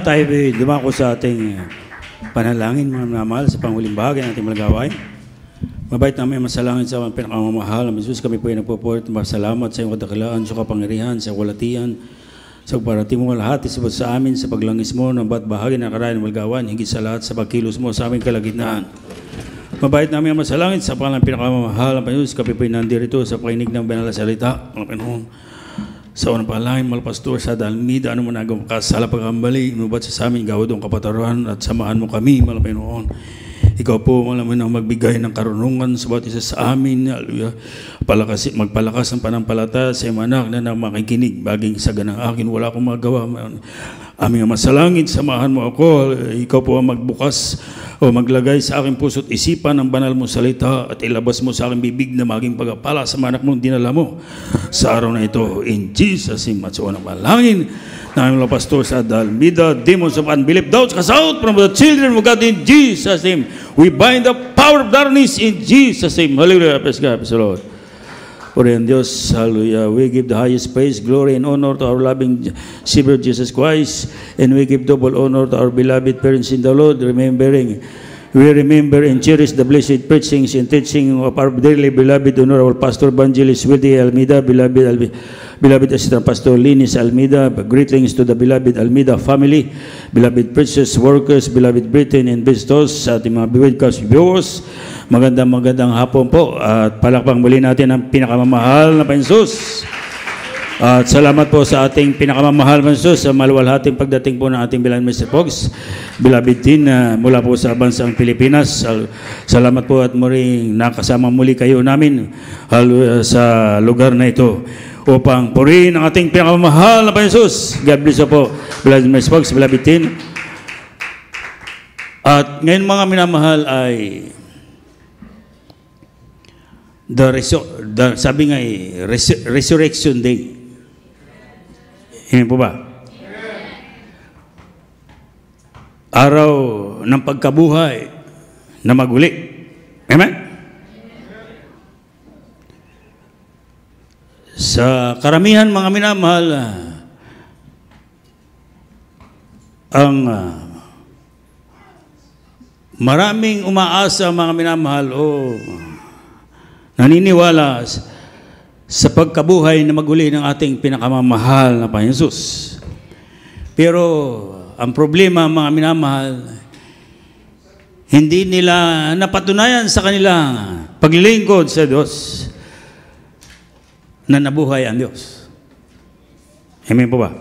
Tayo dumako sa ating panalangin, mga minamahal, sa panghuling bahagi ng ating malagawain. Mabait namin masalangin sa mga pinakamamahal. Jesus, kami po ay nagpupulit. Masalamat sa iyong kadakilaan, sa kapangyarihan, sa walatian, sa parating mo lahat, isabot sa amin, sa paglangis mo ng ba't bahagi ng karayan ng malagawain, higit sa lahat sa pagkilos mo sa aming kalagitnaan. Mabait namin masalangin sa pangalang pinakamamahal. Jesus, kami po ay nandirito sa pakinig ng banal na salita. Mga Panginoon, sa unang panalangin, mahal Pastor sa Dalmida, ano mo nagawang kasala pagkambali, inubat sa amin, gawad ang kapataruhan at samahan mo kami, mahal Panginoon. Ikaw po, malaman ang magbigay ng karunungan sa bawat isa sa amin. Hallelujah. Magpalakas ng panampalataya sa iyong anak na makikinig. Baging sa ganang akin, wala akong magawa. Aming masalangin, samahan mo ako. Ikaw po ang magbukas o maglagay sa aking puso't isipan ng banal mong salita at ilabas mo sa aking bibig na maging pagpapala sa anak mong dinala mo sa araw na ito. In Jesus' name, at sa unang panalangin namin mga pastor sa Dalmida, demons of unbelief, doubts, cast out from the children of God in Jesus' name. We bind the power of darkness in Jesus' name. Hallelujah. Praise God. Praise the Lord. Purihan Diyos. Hallelujah. We give the highest praise, glory, and honor to our loving Savior Jesus Christ. And we give double honor to our beloved parents in the Lord, we remember and cherish the blessed preachings and teaching of our dearly beloved honor, our Pastor Evangelist Wildy Almeida, beloved Assistant Pastor Linis Almeida. Greetings to the beloved Almeida family, beloved preachers, workers, beloved Britain and visitors, sa ating mga biwidcast viewers. Magandang hapon po at palakpang muli natin ang pinakamamahal na Panginoon. At salamat po sa ating pinakamamahal na Diyos sa maluwalhating pagdating po ng ating beloved Mr. Fox, beloved din mula po sa bansang Pilipinas. Salamat po at muling nakasama muli kayo namin sa lugar na ito upang purihin ang ating pinakamamahal na Panginoon. God bless po, beloved Mr. Fox, beloved din. At ngayon mga minamahal ay sabi nga Resurrection Day. Hindi po ba? Araw ng pagkabuhay na maguli. Amen? Sa karamihan mga minamahal, ang maraming umaasa mga minamahal naniniwala sa pagkabuhay na maguli ng ating pinakamamahal na Panginoon Jesus. Pero ang problema mga minamahal, hindi nila napatunayan sa kanilang paglilingkod sa Diyos na nabuhay ang Diyos. Amen po ba?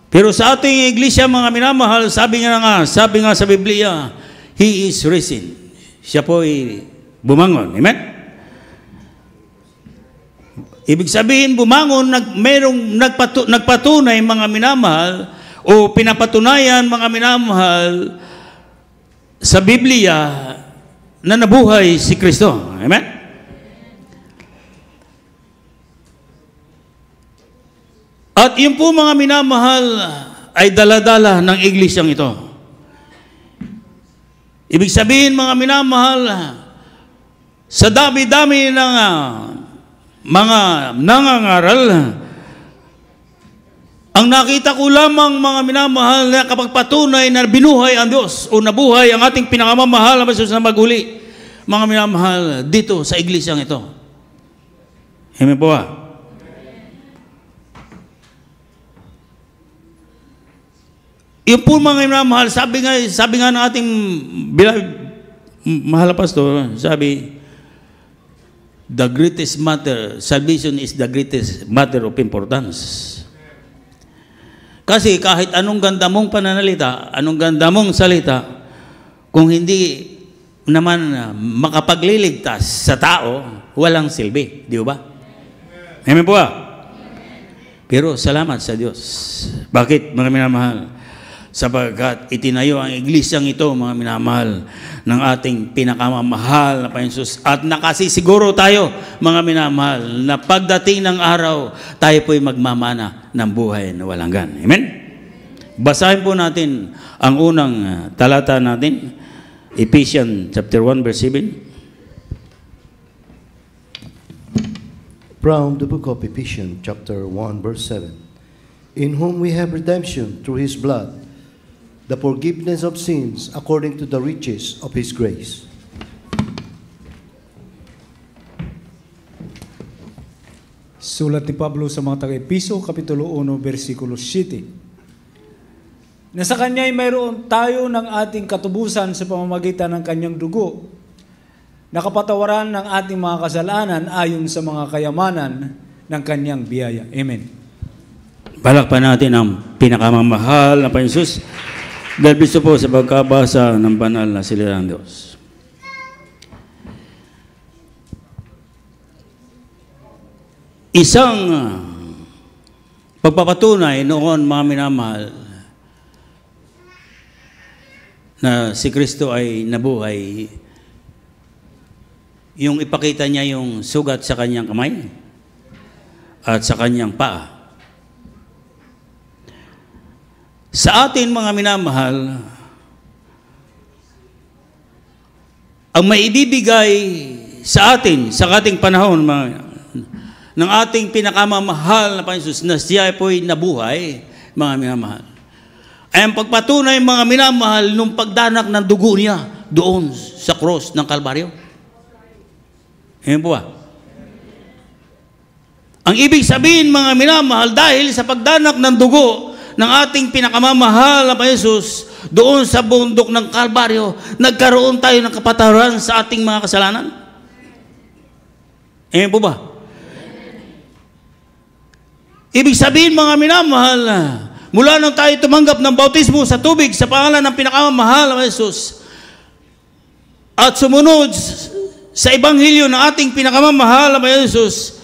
Pero sa ating iglesia mga minamahal, sabi nga sa Biblia, He is risen. Siya po ay bumangon. Amen? Ibig sabihin, bumangon, merong nagpatunay mga minamahal o pinapatunayan mga minamahal sa Biblia na nabuhay si Kristo. Amen? At yun po mga minamahal ay daladala ng iglesyang ito. Ibig sabihin mga minamahal, sa dami-dami ng mga nangangaral, ang nakita ko lamang mga minamahal na kapag patunay na binuhay ang Diyos o nabuhay ang ating pinakamamahal na Diyos na maguli, mga minamahal, dito sa iglesyang ito. Amen po ba? Yung po mga minamahal, sabi nga ng ating mahal na pastor, sabi, the greatest matter, salvation is the greatest matter of importance. Kasi kahit anong ganda mong pananalita, anong ganda mong salita, kung hindi naman makapagliligtas sa tao, walang silbi. Di ba? Amen po ba? Pero salamat sa Diyos. Bakit mga minamahal? Sapagkat itinayo ang iglesyang ito, mga minamahal, ng ating pinakamamahal na Panginoon. At nakasisiguro tayo, mga minamahal, na pagdating ng araw, tayo po'y magmamana ng buhay na walang hanggan. Amen? Basahin po natin ang unang talata natin, Ephesians chapter 1, verse 7. From the book of Ephesians, chapter 1, verse 7. in whom we have redemption through his blood, the forgiveness of sins according to the riches of his grace. Sulat ni Pablo sa mga taga-Episo, Kapitulo 1, versikulo 7. Na sa Kanya ay mayroon tayo ng ating katubusan sa pamamagitan ng Kanyang dugo, nakapatawaran ng ating mga kasalanan ayon sa mga kayamanan ng Kanyang biyaya. Amen. Palakpan natin ang pinakamamahal na Panginoon dahil gusto po sa pagkabasa ng banal na salita ng Diyos. Isang pagpapatunay noon, mga minamahal, na si Kristo ay nabuhay, yung ipakita niya yung sugat sa kanyang kamay at sa kanyang paa. Sa atin, mga minamahal, ang maibibigay sa atin, sa ating panahon, ng ating pinakamamahal na Panginoon na siya po'y nabuhay, mga minamahal, ay ang pagpatunay, mga minamahal, nung pagdanak ng dugo niya doon sa cross ng Kalbaryo. Ayan po ba? Ang ibig sabihin, mga minamahal, dahil sa pagdanak ng dugo ng ating pinakamamahal na Panginoon doon sa bundok ng Kalbaryo, nagkaroon tayo ng kapatawaran sa ating mga kasalanan. Ayan po ba? Ibig sabihin, mga minamahal, mula nang tayo tumanggap ng bautismo sa tubig sa pangalan ng pinakamamahal na Jesus at sumunod sa ebanghelyo ng ating pinakamamahal na Jesus,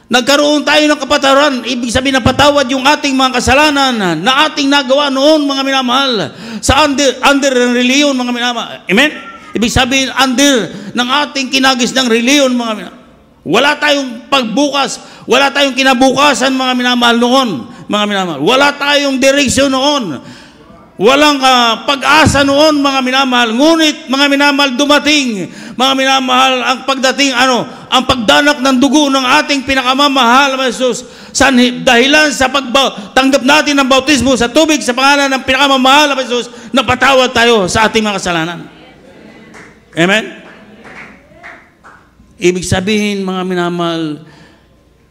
nagkaroon tayo ng kapatawaran. Ibig sabihin, napatawad yung ating mga kasalanan na ating nagawa noon, mga minamahal, sa under ng reliyon, mga minamahal. Amen? Ibig sabihin, under ng ating kinagis ng reliyon, mga minamahal. Wala tayong pagbukas, wala tayong kinabukasan, mga minamahal, noon, mga minamahal. Wala tayong direksyon noon. Walang pag-asa noon, mga minamahal. Ngunit, mga minamahal, dumating, mga minamahal, ang pagdating, ang pagdanak ng dugo ng ating pinakamamahal na Jesus, dahilan sa pagtanggap natin ng bautismo sa tubig sa pangalan ng pinakamamahal na Jesus, napatawad tayo sa ating mga kasalanan. Amen? Ibig sabihin, mga minamahal,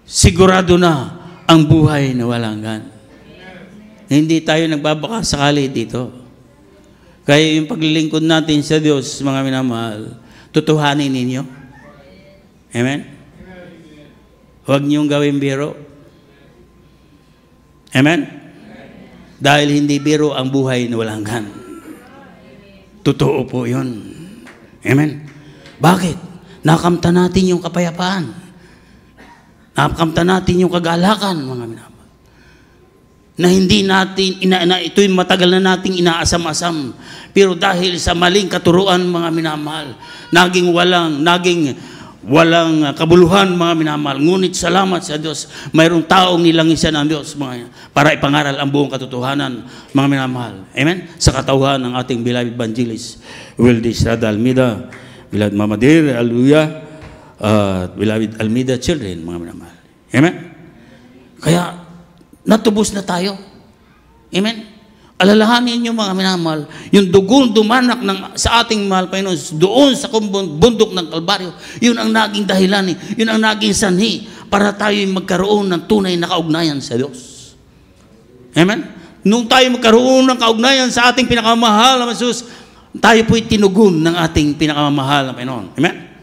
sigurado na ang buhay na walang hanggan. Hindi tayo nagbabaka sakali dito. Kaya yung paglilingkod natin sa Diyos, mga minamahal, tutuhanin ninyo. Amen? Huwag niyong gawin biro. Amen? Dahil hindi biro ang buhay na walang hanggan. Totoo po yun. Amen? Bakit? Nakamta natin yung kapayapaan. Nakamta natin yung kagalakan, mga minamahal. Na hindi natin, ito'y matagal na nating inaasam-asam. Pero dahil sa maling katuruan, mga minamahal, naging walang kabuluhan, mga minamahal. Ngunit salamat sa Diyos, mayroong taong nilangisan ng Diyos, para ipangaral ang buong katotohanan, mga minamahal. Amen? Sa katauhan ng ating beloved evangelist, Wildy Estrada Almeida, beloved Mama Dear, hallelujah, beloved Almeida children, mga minamahal. Amen? Kaya, natubos na tayo. Amen? Alalahanin niyo, mga minamahal, yung dugong dumanak sa ating mahal Panginoon doon sa bundok ng Kalbaryo, yun ang naging dahilan, yun ang naging sanhi para tayo magkaroon ng tunay na kaugnayan sa Diyos. Amen? Nung tayo magkaroon ng kaugnayan sa ating pinakamahal na Jesus, tayo po'y tinugon ng ating pinakamahal na Panginoon. Amen?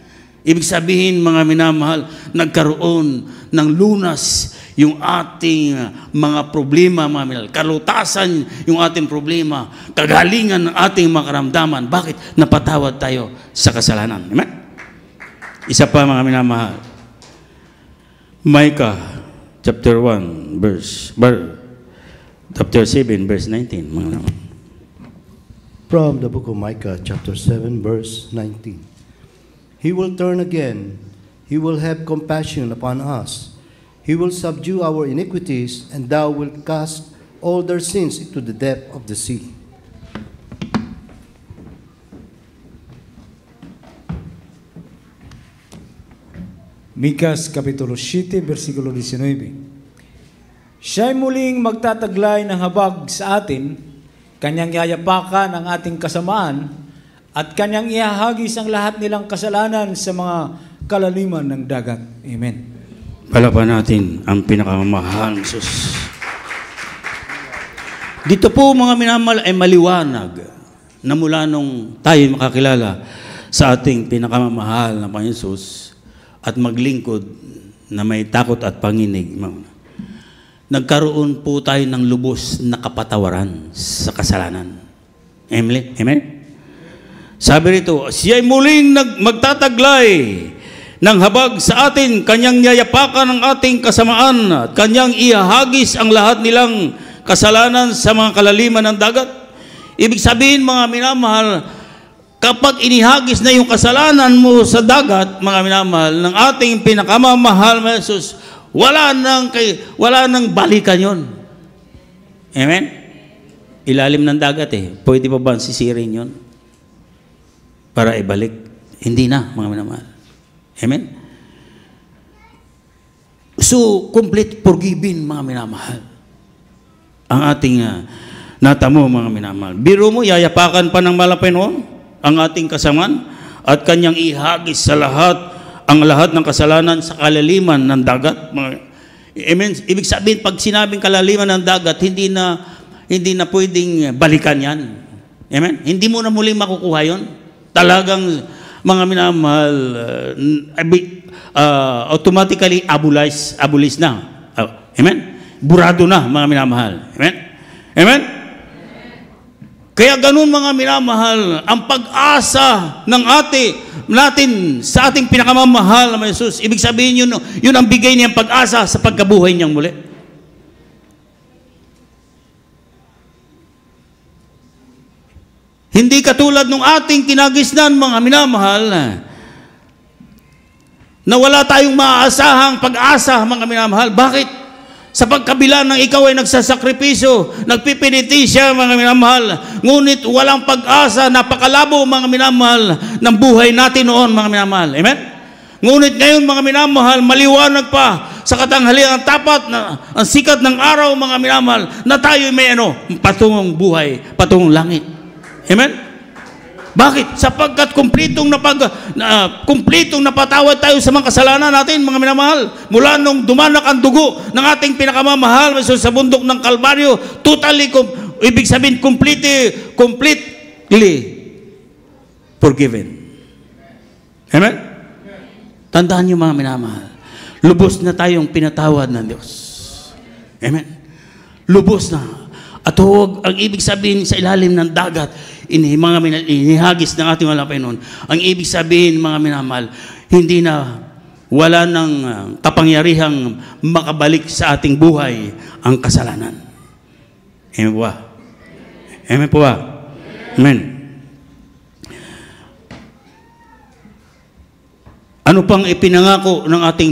Ibig sabihin, mga minamahal, nagkaroon ng lunas yung ating mga problema, mga minamahal. Kalutasan yung ating problema. Kagalingan ng ating mga karamdaman. Bakit? Napatawad tayo sa kasalanan. Amen? Isa pa, mga minamahal. Micah, chapter 7, verse 19. Mga minamahal. From the book of Micah, chapter 7, verse 19. He will turn again. He will have compassion upon us. He will subdue our iniquities, and thou wilt cast all their sins into the depth of the sea. Micas, Kapitulo 7, versikulo 19. Siya'y muling magtataglay ng habag sa atin, kanyang yayapakan ang ating kasamaan, at kanyang ihahagis ang lahat nilang kasalanan sa mga kalaliman ng dagat. Amen. Palaban natin ang pinakamamahal ng Diyos. Dito po mga minamahal ay maliwanag na mula nung tayo makakilala sa ating pinakamamahal na Panginoon Diyos at maglingkod na may takot at panginig. Nagkaroon po tayo ng lubos na kapatawaran sa kasalanan. Amen? Amen? Sabi rito, siya'y muling magtataglay ng habag sa atin, kanyang yayapakan ang ating kasamaan, at kanyang ihahagis ang lahat nilang kasalanan sa mga kalaliman ng dagat. Ibig sabihin, mga minamahal, kapag inihagis na yung kasalanan mo sa dagat, mga minamahal, ng ating pinakamamahal na Jesus, wala nang balikan yon. Amen? Ilalim ng dagat Pwede pa ba sisirin yon? Para ibalik? Hindi na, mga minamahal. Amen? So, complete forgiven, mga minamahal. Ang ating natamo, mga minamahal. Biro mo, yayapakan pa ng Malapenoon ang ating kasamaan at kanyang ihagis sa ang lahat ng kasalanan sa kalaliman ng dagat. Amen? Ibig sabihin, pag sinabing kalaliman ng dagat, hindi na pwedeng balikan yan. Amen? Hindi mo na muling makukuha yon. Talagang mga minamahal, automatically abolish na. Amen? Burado na, mga minamahal. Amen? Amen? Kaya ganun, mga minamahal, ang pag-asa ng natin sa ating pinakamamahal na Jesus, ibig sabihin yun ang bigay niyang pag-asa sa pagkabuhay niyang muli. Hindi katulad nung ating kinagisnan, mga minamahal, na wala tayong maaasahang pag-asa, mga minamahal. Bakit? Sa pagkabila ng ikaw ay nagsasakripisyo, nagpipinitisya, mga minamahal, ngunit walang pag-asa, napakalabo, mga minamahal, ng buhay natin noon, mga minamahal. Amen? Ngunit ngayon, mga minamahal, maliwanag pa sa katanghalian ang tapat na ang sikat ng araw, mga minamahal, na tayo may patungong buhay, patungong langit. Amen? Bakit? Sapagkat kumpletong napatawad tayo sa mga kasalanan natin, mga minamahal. Mula nung dumanak ang dugo ng ating pinakamamahal sa bundok ng Kalbaryo, ibig sabihin, completely forgiven. Amen? Tandaan niyo, mga minamahal, lubos na tayong pinatawad ng Diyos. Amen? Lubos na. At huwag, ang ibig sabihin sa ilalim ng dagat, inihagis ng ating mga Panginoon. Ang ibig sabihin, mga minamahal, wala nang kapangyarihang makabalik sa ating buhay ang kasalanan. Amen po ba? Amen po ba? Amen. Ano pang ipinangako ng ating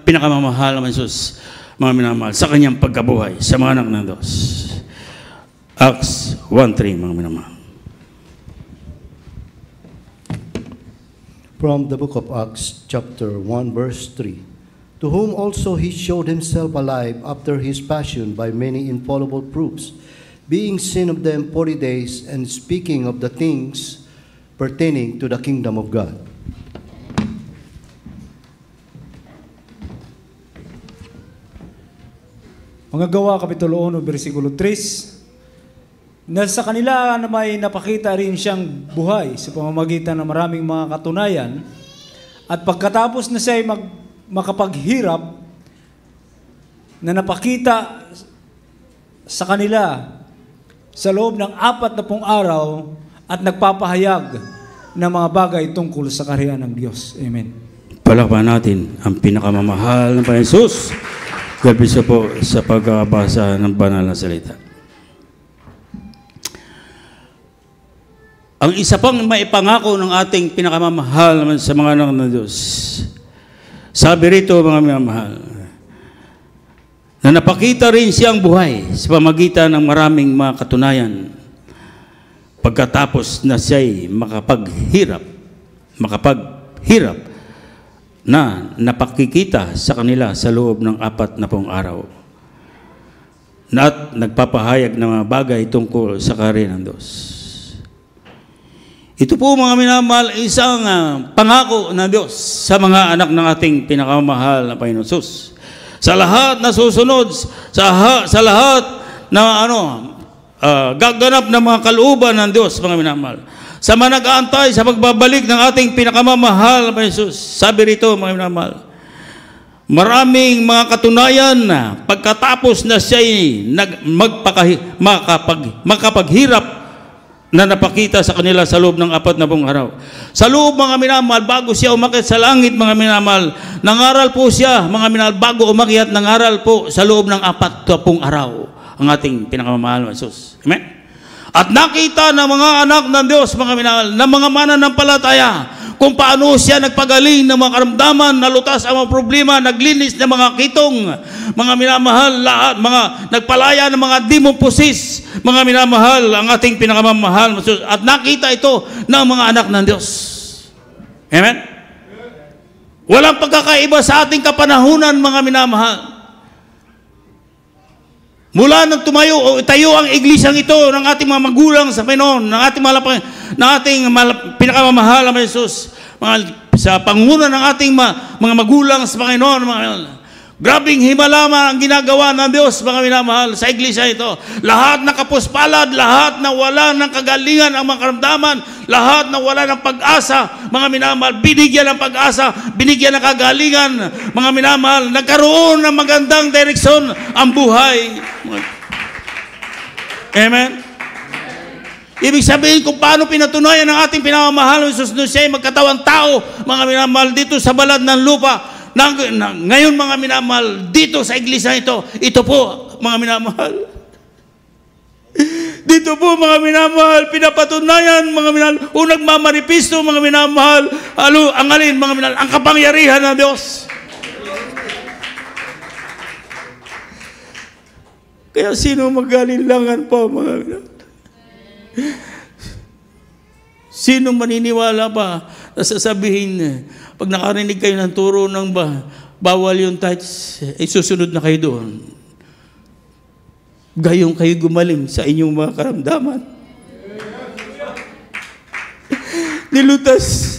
pinakamamahal na Jesus, mga minamahal, sa kanyang pagkabuhay, sa mga anak ng Diyos? Acts 1:3, mga minamahal. From the book of Acts, chapter 1, verse 3. To whom also he showed himself alive after his passion by many infallible proofs, being seen of them 40 days, and speaking of the things pertaining to the kingdom of God. Mga Gawa, Kapitulo 1, versikulo 3. Na sa kanila na may napakita rin siyang buhay sa pamamagitan ng maraming mga katunayan, at pagkatapos na siya makapaghirap, na napakita sa kanila sa loob ng 40 araw at nagpapahayag ng mga bagay tungkol sa kaharian ng Diyos. Amen. Palakpakan natin ang pinakamamahal ng Panginoon Jesus. God bless you po sa pagkabasa ng banal na salita. Ang isa pang maipangako ng ating pinakamamahal sa mga anak ng Diyos. Sabi rito, mga minamahal, na napakita rin siyang buhay sa pamagitan ng maraming mga katunayan pagkatapos na siya'y makapaghirap na napakikita sa kanila sa loob ng 40 araw. at nagpapahayag ng mga bagay tungkol sa kaharian ng Diyos. Ito po mga minamahal, isang pangako ng Diyos sa mga anak ng ating pinakamahal na Panginoon Jesus. Sa lahat na susunod, sa lahat na gaganap ng mga kalooban ng Diyos, mga minamahal. Sa mga nag-aantay sa pagbabalik ng ating pinakamamahal na Panginoon Jesus. Sabi rito, mga minamahal, maraming mga katunayan na pagkatapos na siya'y makapaghirap na napakita sa kanila sa loob ng 40 araw. Sa loob, mga minamahal, bago siya umakyat sa langit, mga minamahal, nangaral po siya, mga minamahal, bago umakyat, nangaral po sa loob ng 40 araw ang ating pinakamamahal na Jesus. Amen? At nakita ng mga anak ng Diyos, mga minamahal, ng mga mananampalataya, kung paano siya nagpagaling ng mga karamdaman, nalutas ang mga problema, naglinis ng mga kitong, mga minamahal, lahat, mga nagpalaya ng mga demon possessed, mga minamahal, ang ating pinakamamahal. At nakita ito ng mga anak ng Diyos. Amen? Walang pagkakaiba sa ating kapanahunan, mga minamahal. Mula nang tayo ang iglesyang ito ng ating mga magulang sa Panginoon, ng ating pinakamamahal na Jesus, sa pangunguna ng ating mga magulang sa Panginoon, grabing himala ang ginagawa ng Diyos, mga minamahal, sa iglesia ito. Lahat na kapuspalad, lahat na wala ng kagalingan ang mga karamdaman, lahat na wala ng pag-asa, mga minamahal, binigyan ng pag-asa, binigyan ng kagalingan, mga minamahal, nagkaroon ng magandang direksyon ang buhay. Amen? Ibig sabihin kung paano pinatunayan ng ating pinamamahal ng Jesus na siya ay magkatawang tao, mga minamahal, dito sa balat ng lupa. Ngayon, mga minamahal, dito sa iglesia ito po, mga minamahal. Dito po, mga minamahal, pinapatunayan, mga minamahal, o nagmamanipisto, mga minamahal, ang alin, mga minamahal, ang kapangyarihan ng Diyos. Kaya sino magalinlangan pa, mga minamahal? Sino maniniwala pa na sasabihin, pag nakarinig kayo ng turo ng bawal yung tithes, susunod na kayo doon? Gayong kayo gumaling sa inyong mga karamdaman. Nilutas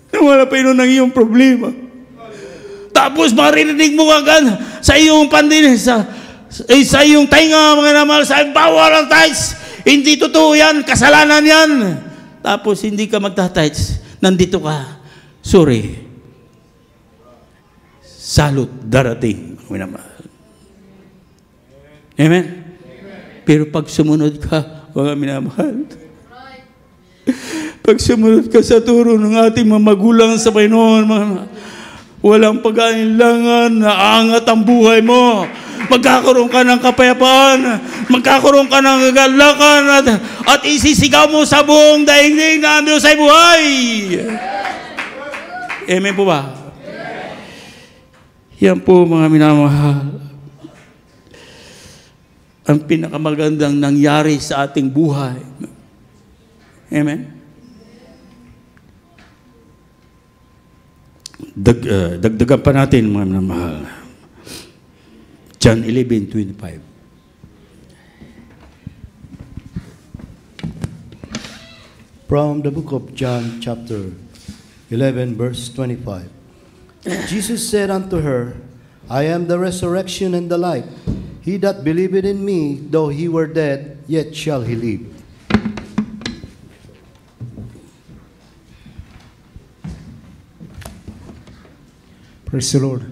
na wala pa yun ng iyong problema. Tapos marinig mo agad sa iyong pandin, sa iyong tainga, mga namal, sa bawal ang tithes. Hindi totoo yan, kasalanan yan. Tapos hindi ka magta-tithes, nandito ka. Sorry. Salot darating, minamahal. Amen? Pero pag sumunod ka, mga minamahal, pag sumunod ka sa turo ng ating mga magulang sa Panginoon, walang pag-aalinlangan, naangat ang buhay mo. Magkakaroon ka ng kapayapaan, magkakaroon ka ng kagalakan, at isisigaw mo sa buong daigdig na ang Diyos ay buhay. Amen po ba? Yan po, mga minamahal, ang pinakamagandang nangyari sa ating buhay. Amen? Dagdagan pa natin, mga minamahal. John 11:25. From the book of John, chapter 11, verse 25. Jesus said unto her, I am the resurrection and the life. He that believeth in me, though he were dead, yet shall he live. Praise the Lord.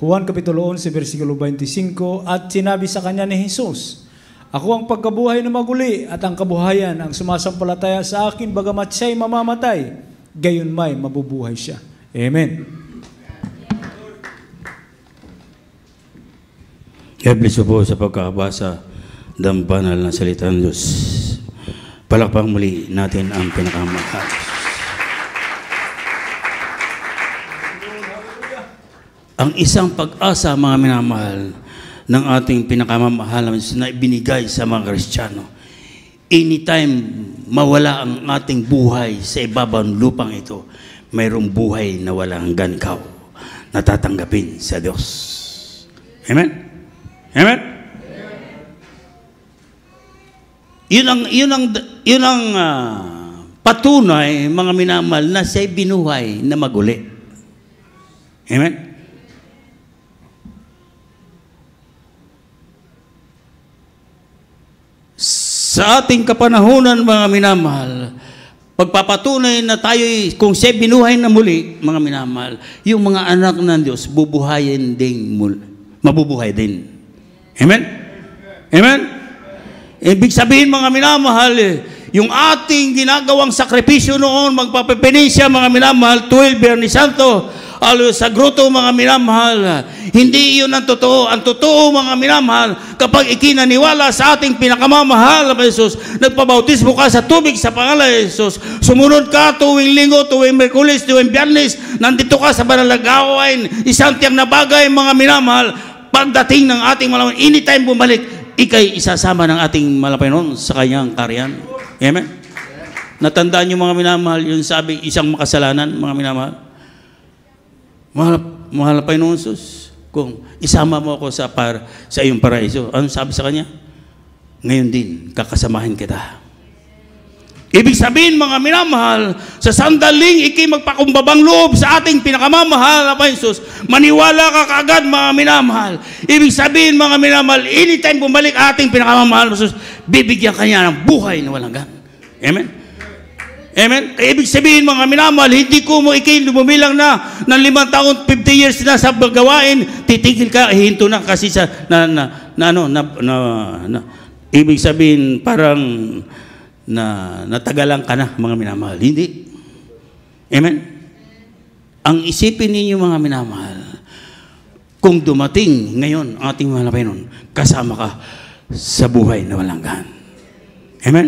Juan Kapitulo 11, versikulo 25, at sinabi sa kanya ni Jesus, ako ang pagkabuhay na maguli at ang kabuhayan, ang sumasampalataya sa akin, bagamat siya'y mamamatay, gayon may mabubuhay siya. Amen. God bless you po sa pagkakabasa ng banal na salita ng Diyos. Palakpang muli natin ang pinakamahal. Ang isang pag-asa, mga minamahal, ng ating pinakamamahal na ibinigay sa mga Kristiyano. Anytime mawala ang ating buhay sa ibabang lupang ito, mayroong buhay na walang gankaw na tatanggapin sa Diyos. Amen? Amen? yun ang patunay, mga minamahal, na siya'y binuhay na maguli. Amen? Sa ating kapanahunan, mga minamahal, pagpapatunay na tayo, kung siya binuhay na muli, mga minamahal, yung mga anak ng Diyos, bubuhayin din muli. Mabubuhay din. Amen? Amen? Ibig sabihin, mga minamahal, yung ating ginagawang sakripisyo noon, magpapapinisya, mga minamahal, 12 Biyernes Santo, sa gruto, mga minamahal, hindi iyon ang totoo. Ang totoo, mga minamahal, kapag ikinaniwala sa ating pinakamamahal na Jesus, nagpabautismo ka sa tubig sa pangalan ni Jesus, sumunod ka tuwing linggo, tuwing Miyerkules, tuwing Biyernes, nandito ka sa banal na gawain, isang tiyang na bagay, mga minamahal, pagdating ng ating malaman, anytime bumalik, ikay isasama ng ating Malapainon sa kanyang karyan. Amen? Natandaan niyo, mga minamahal, yung sabi, isang makasalanan, mga minamahal, mahal pa Panginoon Jesus, kung isama mo ako sa iyong paraiso, anong sabi sa kanya? Ngayon din, kakasamahin kita. Ibig sabihin, mga minamahal, sa sandaling magpakumbabang loob sa ating pinakamamahal na Panginoon Jesus, maniwala ka kaagad, mga minamahal. Ibig sabihin, mga minamahal, anytime bumalik ating pinakamamahal na Jesus, bibigyan kanya ng buhay na walang hanggan. Amen? Amen? Ibig sabihin, mga minamahal, hindi ko mo bumilang na ng 5 taon, 50 years na sa gawain, titigil ka, hinto na kasi sa ibig sabihin, parang natagalan ka na, mga minamahal. Hindi. Amen? Ang isipin ninyo, mga minamahal, kung dumating ngayon ang ating mahal na Panginoon, kasama ka sa buhay na walang hanggan. Amen?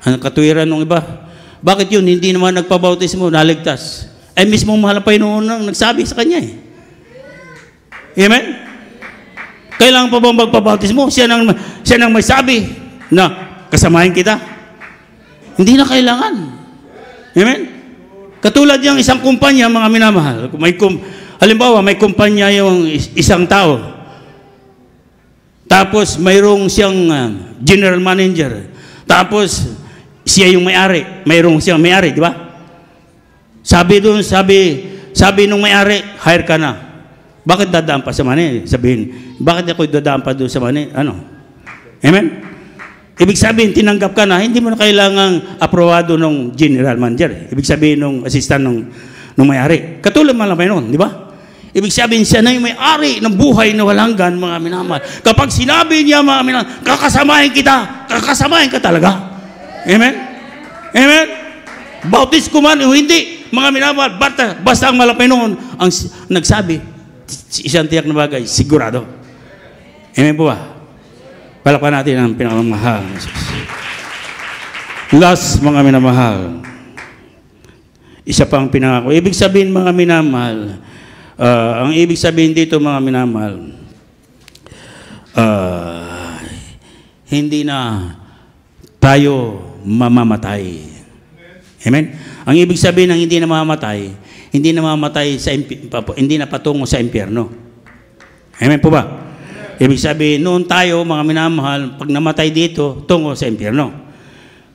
Ang katuwiran ng iba, bakit yun? Hindi naman nagpabautismo, naligtas. Ay mismo mahal na Panginoon ang nagsabi sa kanya eh. Amen? Kailangan pa bang magpabautismo? Siya nang may sabi na kasamahin kita. Hindi na kailangan. Amen? Katulad yung isang kumpanya, mga minamahal. Halimbawa, may kumpanya yung isang tao. Tapos mayroong siyang general manager. Tapos siya yung may-ari. Mayroong siyang may-ari, di ba? Sabi nung may-ari, hire ka na. Bakit dadaan pa sa mani? Sabihin, bakit ako dadaan pa doon sa mani? Ano? Amen? Ibig sabihin, tinanggap ka na, hindi mo na kailangang aprobado ng general manager. Ibig sabihin, nung assistant nung may-ari. Katulad man lang noon, di ba? Ibig sabihin, siya na yung may-ari ng buhay na walang hanggan, mga minamahal. Kapag sinabi niya, mga minamahal, kakasamahin ka talaga. Amen? Amen? Bautis ko man o hindi, mga minamahal, basta ang malapay noon ang nagsabi, isang tiyak na bagay, sigurado. Amen po ba? Palakpan natin ang pinakamahal. Last, mga minamahal, isa pang pinangako. Ibig sabihin, mga minamahal, ang ibig sabihin dito, mga minamahal, hindi na tayo mamamatay. Amen? Ang ibig sabihin ng hindi na mamamatay hindi na patungo sa impyerno. Amen po ba? Ibig sabihin, noon tayo, mga minamahal, pag namatay dito, tungo sa impyerno.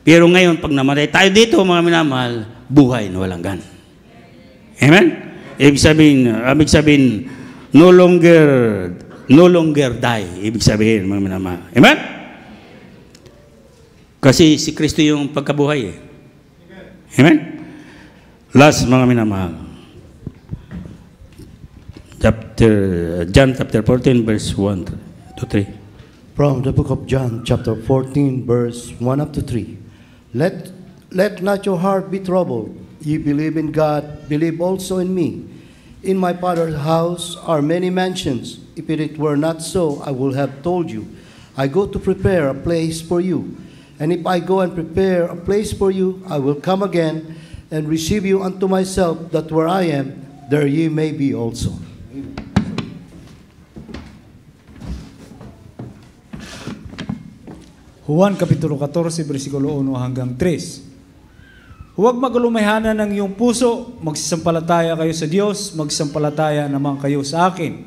Pero ngayon, pag namatay tayo dito, mga minamahal, buhay na walang hanggan. Amen? Ibig sabihin, no longer die. Ibig sabihin, mga minamahal. Amen? Kasi si Kristo yung pagkabuhay eh. Amen? Last, mga minamahal. John chapter 14, verse 1 to 3. From the book of John, chapter 14, verse 1 up to 3. Let not your heart be troubled. Ye believe in God, believe also in me. In my Father's house are many mansions. If it were not so, I would have told you. I go to prepare a place for you. And if I go and prepare a place for you, I will come again and receive you unto myself, that where I am, there ye may be also. Juan Kapitulo 14, versikulo 1 hanggang 3. Huwag magulumayhanan ng iyong puso, magsisampalataya kayo sa Diyos, magsisampalataya naman kayo sa akin.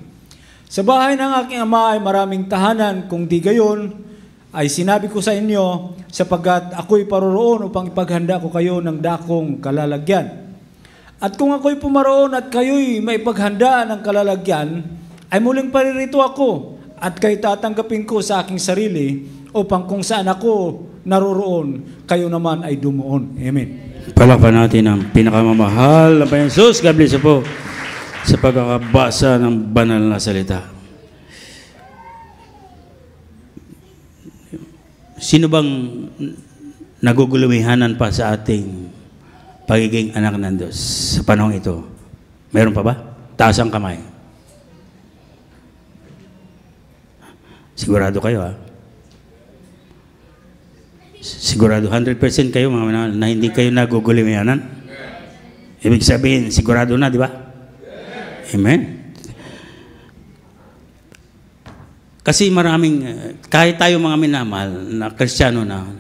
Sa bahay ng aking Ama ay maraming tahanan, kung di gayon, ay sinabi ko sa inyo, sapagkat ako'y paroroon upang ipaghanda ko kayo ng dakong kalalagyan. At kung ako'y pumaroon at kayo'y maipaghanda ng kalalagyan, ay muling paririto ako at kayo tatanggapin ko sa aking sarili upang kung saan ako naroroon, kayo naman ay dumuon. Amen. Palakpan natin ang pinakamamahal na Panginoon Jesus. God bless you po sa pagkakabasa ng banal na salita. Sino bang nagugulumihanan pa sa ating pagiging anak ng Diyos sa panahong ito? Meron pa ba? Taas ang kamay. Sigurado kayo, ha? Sigurado 100% kayo mga manahal na hindi kayo nagugulumihanan? Ibig sabihin, sigurado na, di ba? Amen. Kasi maraming, kahit tayo mga minamahal na Kristiyano na,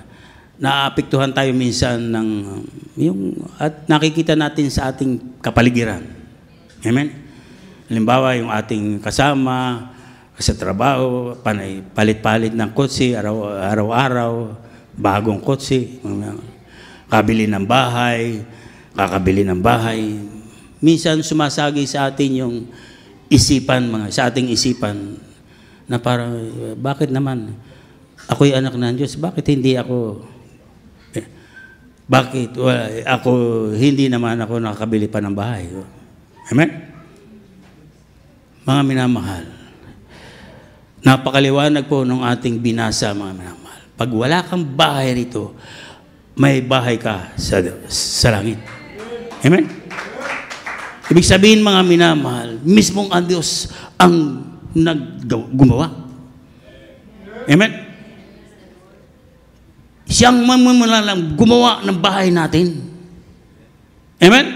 naapektuhan tayo minsan ng, at nakikita natin sa ating kapaligiran. Amen? Halimbawa, yung ating kasama, sa trabaho, palit-palit ng kotse, araw-araw, bagong kotse, kabili ng bahay, kakabili ng bahay. Minsan sumasagi sa atin yung isipan, sa ating isipan, na parang, bakit naman ako'y anak ng Diyos? Bakit hindi ako, hindi naman ako nakakabili pa ng bahay? Amen? Mga minamahal, napakaliwanag po ng ating binasa, mga minamahal. Pag wala kang bahay rito, may bahay ka sa langit. Amen? Ibig sabihin, mga minamahal, mismong ang Diyos ang gumawa. Amen? Siyang mamamalang gumawa ng bahay natin. Amen?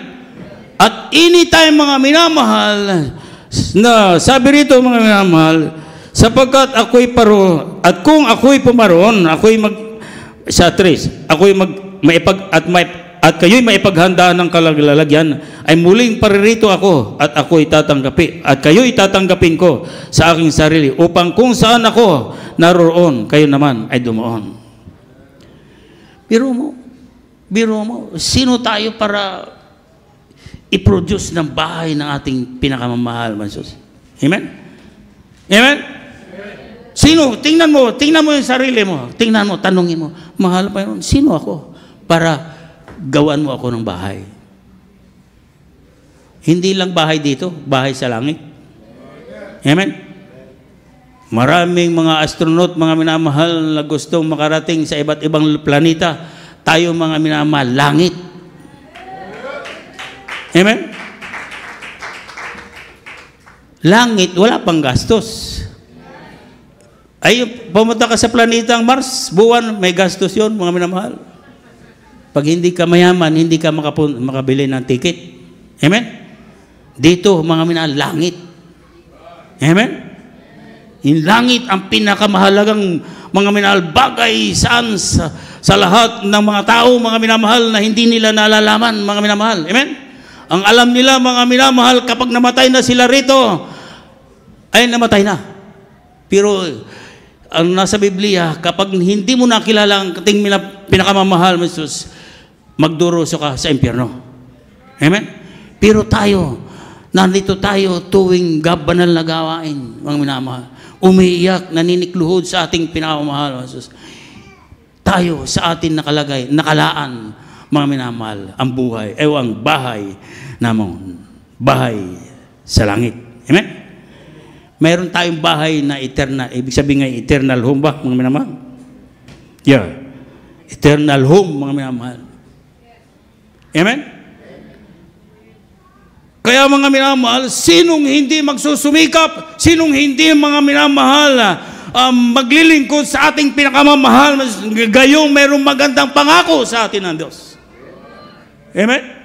At anytime, mga minamahal, na sabi rito, mga minamahal, sapagkat ako'y paro, at kung ako'y pumaroon, ako'y at kayo'y maipaghanda ng kalalagyan, ay muling paririto ako at ako'y tatanggapin, at kayo'y tatanggapin ko sa aking sarili, upang kung saan ako naroroon, kayo naman ay dumuon. Biro mo, sino tayo para i-produce ng bahay ng ating pinakamamahal, Jesus? Amen? Amen? Sino? Tingnan mo yung sarili mo. Tingnan mo, tanungin mo, mahal pa yun, sino ako para gawan mo ako ng bahay? Hindi lang bahay dito, bahay sa langit. Amen? Maraming mga astronaut, mga minamahal na gustong makarating sa iba't ibang planeta. Tayo mga minamahal, langit. Amen? Langit, wala pang gastos. Ay, pumunta ka sa planetang Mars, buwan, may gastos yun, mga minamahal. Pag hindi ka mayaman, hindi ka makabili ng ticket. Amen? Dito, mga minamahal, langit. Amen? Yung langit ang pinakamahalagang mga minamahal bagay saan sa lahat ng mga tao, mga minamahal, na hindi nila nalalaman, mga minamahal. Amen? Ang alam nila, mga minamahal, kapag namatay na sila rito, ay namatay na. Pero ang nasa Biblia, kapag hindi mo nakilala ang ating pinakamamahal, Jesus, magduruso ka sa impyerno. Amen? Pero tayo, nandito tayo tuwing banal na gawain, mga minamahal. Umiiyak, naninikluhod sa ating pinakamamahal, Jesus. Tayo sa atin nakalaan, mga minamahal, ang buhay, ang bahay namon, bahay sa langit. Amen? Mayroon tayong bahay na eternal, ibig sabihin nga eternal home ba, mga minamahal? Yeah. Eternal home, mga minamahal. Amen? Kaya mga minamahal, sinong hindi magsusumikap, sinong hindi, mga minamahal, maglilingkod sa ating pinakamamahal, gayong mayroong magandang pangako sa atin ng Diyos. Amen?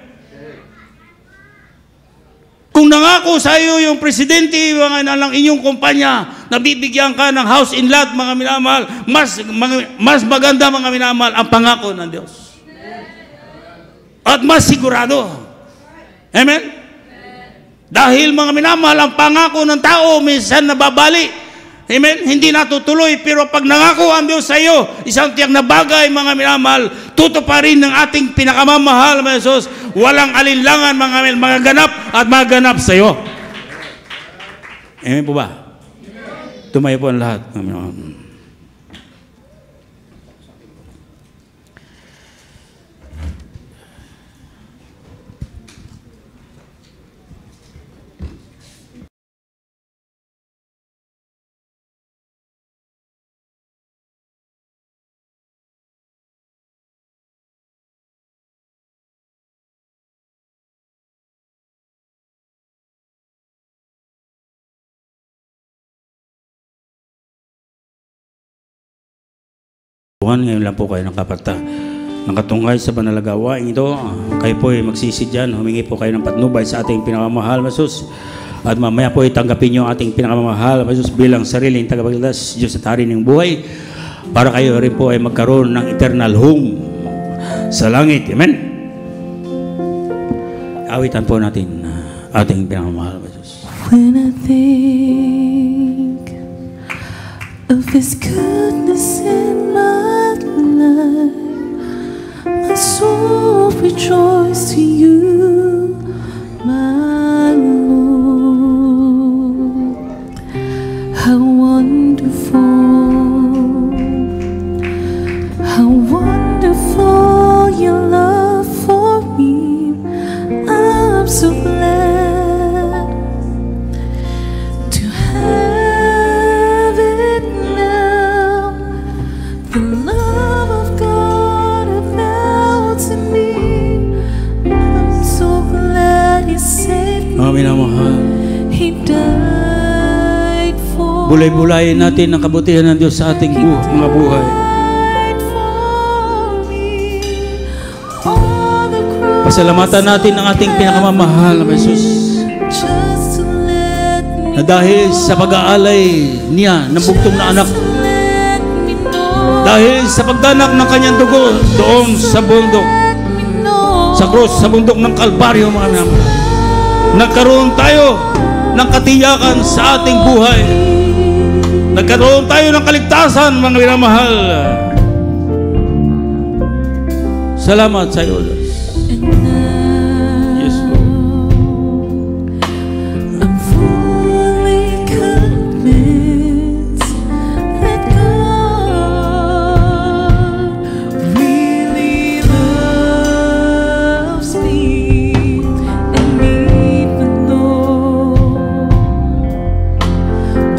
Kung nangako sa iyo yung presidente ng inyong kumpanya, nabibigyan ka ng house in lot, mga minamahal, mas maganda, mga minamahal, ang pangako ng Diyos. At mas sigurado. Amen? Dahil, mga minamahal, ang pangako ng tao minsan nababali. Amen? Hindi natutuloy, pero pag nangako ang Diyos sa iyo, isang tiyak na bagay, mga minamahal, tutuparin ng ating pinakamamahal, mga Jesus. Walang alinlangan, mga ganap at maganap sa iyo. Amen po ba? Tumayo po ang lahat. Amen. Ngayon lang po kayo nakatungkay sa banalagawain ito. Kayo po ay magsisidyan, humingi po kayo ng patnubay sa ating pinakamamahal, Jesus. At mamaya po ay tanggapin niyo ang ating pinakamamahal, Jesus, bilang sariling tagapagligtas, Diyos at Hari ng buhay, para kayo rin po ay magkaroon ng eternal home sa langit. Amen? Awitan po natin ating pinakamamahal, Jesus. When I think of His goodness in my life, my soul rejoices to you, my Lord. How wonderful your love for me. I'm so glad to have it now. The love of God abounds in me. I'm so glad He saved me. Mga minamahal, He died for bulay-bulayin natin ang kabutihan ng Diyos sa ating mga buhay. Pasalamatan natin ang ating pinakamamahal na Jesus, na dahil sa pag-aalay niya ng bugtong na anak, dahil sa pagdanak ng kanyang dugo doon sa bundok, sa krus, sa bundok ng Kalbaryo, mga minamahal, nagkaroon tayo ng katiyakan sa ating buhay. Nagkaroon tayo ng kaligtasan, mga minamahal. Salamat sa iyo, Diyos. Yes, Lord. I'm fully convinced that God really loves me, and even though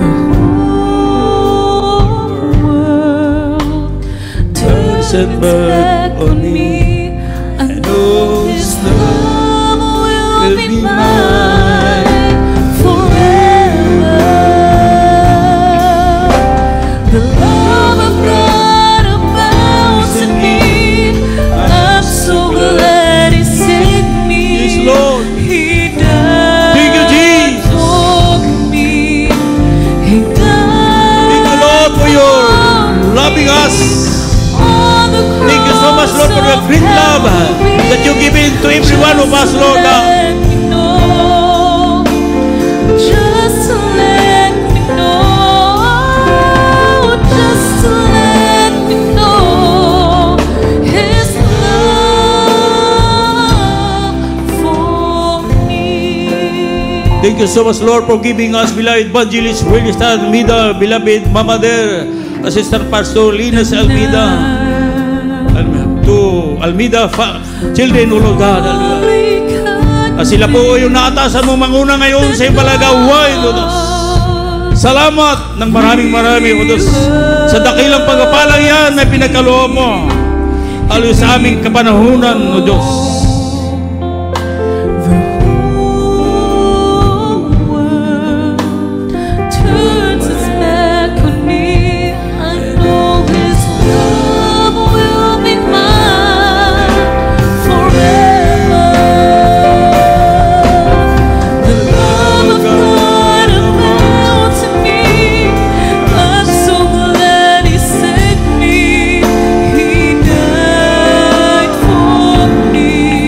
the whole world turns its back on me, I know His love will be mine forever. The love of God abounds in me. I'm so glad He saved me. Yes, Lord. He died Thank you, Jesus. for me. He died. Thank you, Lord, for your loving us. Thank you so much, Lord, for your great love that you give in to every one of us, Lord. Just to let me know, just to let me know His love for me. Thank you so much, Lord, for giving us, beloved Evangelist Willie Stan Almeida, beloved Mama Der, Assistant Pastor Linus Almeida, to Almeida Children, O Lord God, sila po yung naatasan mo manguna ngayon sa iyong palagawain, O Diyos. Salamat ng maraming, O Diyos, sa dakilang pagpapalang yan na pinagkaloob mo alos sa aming kapanahunan, O Diyos. The whole world turns its back on me. I know His love will be mine forever. The love of God abounds in me. I'm so glad He saved me. He died for me.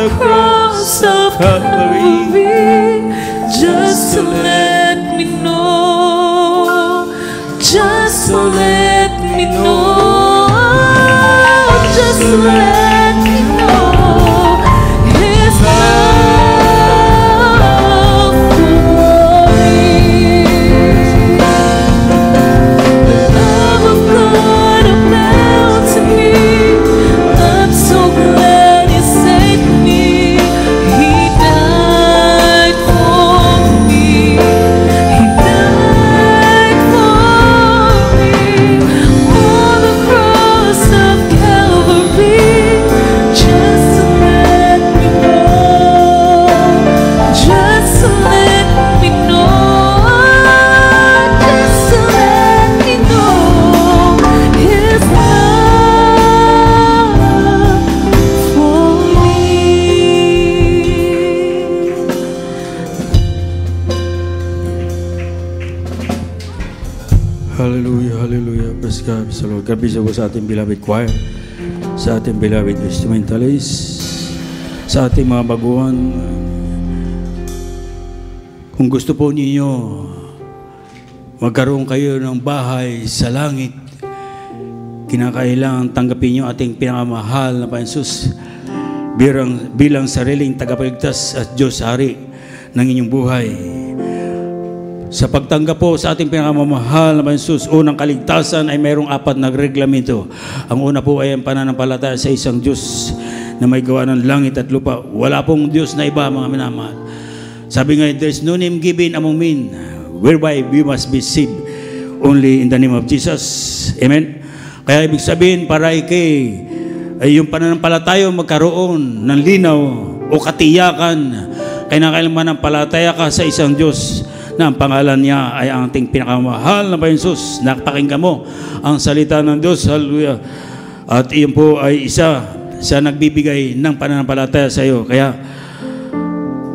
the cross of Calvary, just to let me know, just to let me know, just to let me know His love for me. The love of God abounds in me. I'm so glad He saved me. He died for me. He died for me on the cross of Calvary, just to let me know, just to let me know, just to let me know His love for me. Hallelujah, hallelujah. Praise God, praise the Lord. God bless po sa ating beloved choir, sa ating beloved instrumentalists, sa ating mga baguhan. Kung gusto po ninyo magkaroon kayo ng bahay sa langit, kinakailangan tanggapin nyo ating pinakamahal na Panginoon Jesus bilang sariling tagapagligtas at Diyos Hari ng inyong buhay. Sa pagtanggap po sa ating pinakamamahal na Panginoon Jesus, unang kaligtasan ay mayroong 4 na reglamento. Ang una po ay ang pananampalataya sa isang Diyos na may gawa ng langit at lupa. Wala pong Diyos na iba, mga minamahal. Sabi nga, there's no name given among men whereby we must be saved, only in the name of Jesus. Amen? Kaya ibig sabihin, para ay yung pananampalataya magkaroon ng linaw o katiyakan, kailangan manampalataya ka sa isang Diyos na ang pangalan niya ay ang ating pinakamahal na Panginoon Jesus. Napakinggan mo ang salita ng Diyos. Hallelujah. At iyon po ay isa sa nagbibigay ng pananampalataya sa iyo. Kaya,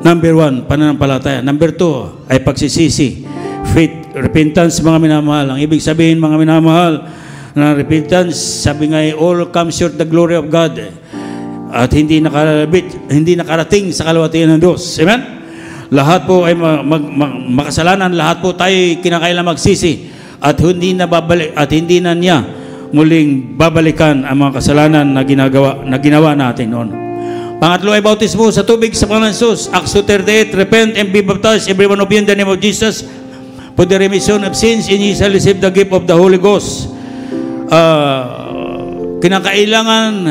number 1, pananampalataya. Number 2 ay pagsisisi. Faith, repentance, mga minamahal. Ang ibig sabihin, mga minamahal, na repentance, sabi nga ay all comes short the glory of God. At hindi nakarating sa kalwatian ng Diyos. Amen? Lahat po ay makasalanan, lahat po tayo kinakailangan magsisi at hindi na niya muling babalikan ang mga kasalanan na ginawa natin noon. Pangatlo ay bautismo sa tubig sa pangalan ng Jesus. Acts 2:38, repent and be baptized every one of you in the name of Jesus for the remission of sins, and ye shall receive the gift of the Holy Ghost. Kinakailangan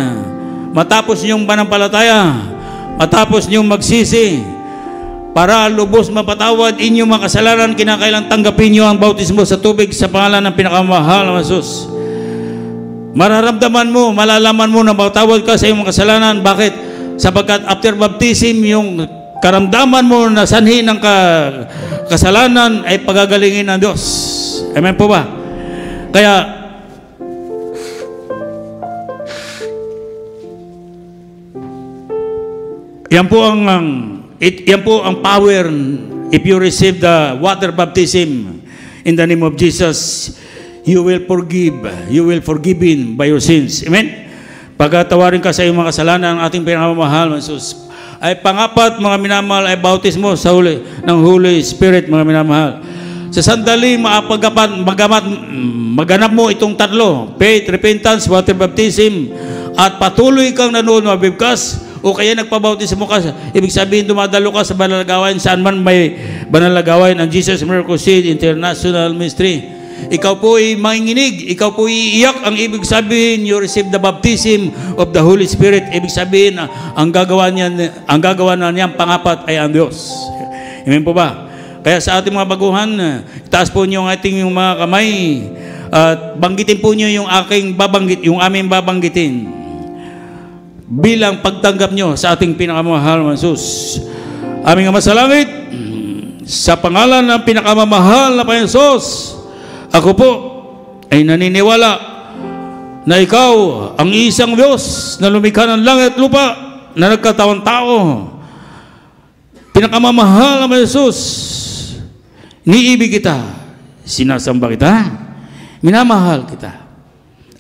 matapos niyong panampalataya, matapos niyong magsisi, para lubos mapatawad inyong mga kasalanan, kinakailangan tanggapin niyo ang bautismo sa tubig sa pangalan ng pinakamahal na Jesus. Mararamdaman mo, malalaman mo na mapatawad ka sa iyong mga kasalanan. Bakit? Sapagkat after baptism, yung karamdaman mo na sanhi ng kasalanan ay pagagalingin ng Diyos. Amen po ba? Kaya, yan po ang power. If you receive the water baptism in the name of Jesus, you will forgiven by your sins. Amen? Pagkatawarin ka sa iyong mga kasalanan, ang ating pinakamamahal na Jesus. Ay pangapat, mga minamahal, ay bautismo sa ng Holy Spirit, mga minamahal. Sa sandali, maganap mo itong tatlo: faith, repentance, water baptism, at patuloy kang nanood mabibigkas, o kaya nagpabautismo ka. Ibig sabihin, dumadalo ka sa banal na gawain, saan man may banal na gawain ang Jesus Miracle Seed International Ministry. Ikaw po ay manginginig, ikaw po ay iiyak. Ang ibig sabihin, you receive the baptism of the Holy Spirit. Ibig sabihin, ang gagawa na niyan pangapat ay ang Diyos. Amen po ba? Kaya sa ating mga baguhan, itaas po niyo ang ating mga kamay at banggitin po niyo yung aming babanggitin bilang pagtanggap nyo sa ating pinakamamahal na Jesus. Aming Ama sa langit, sa pangalan ng pinakamamahal na Panginoon Jesus, ako po ay naniniwala na ikaw ang isang Diyos na lumikha ng langit at lupa, na nagkatawang tao. Pinakamamahal na Panginoon Jesus, niibig kita, sinasamba kita, minamahal kita.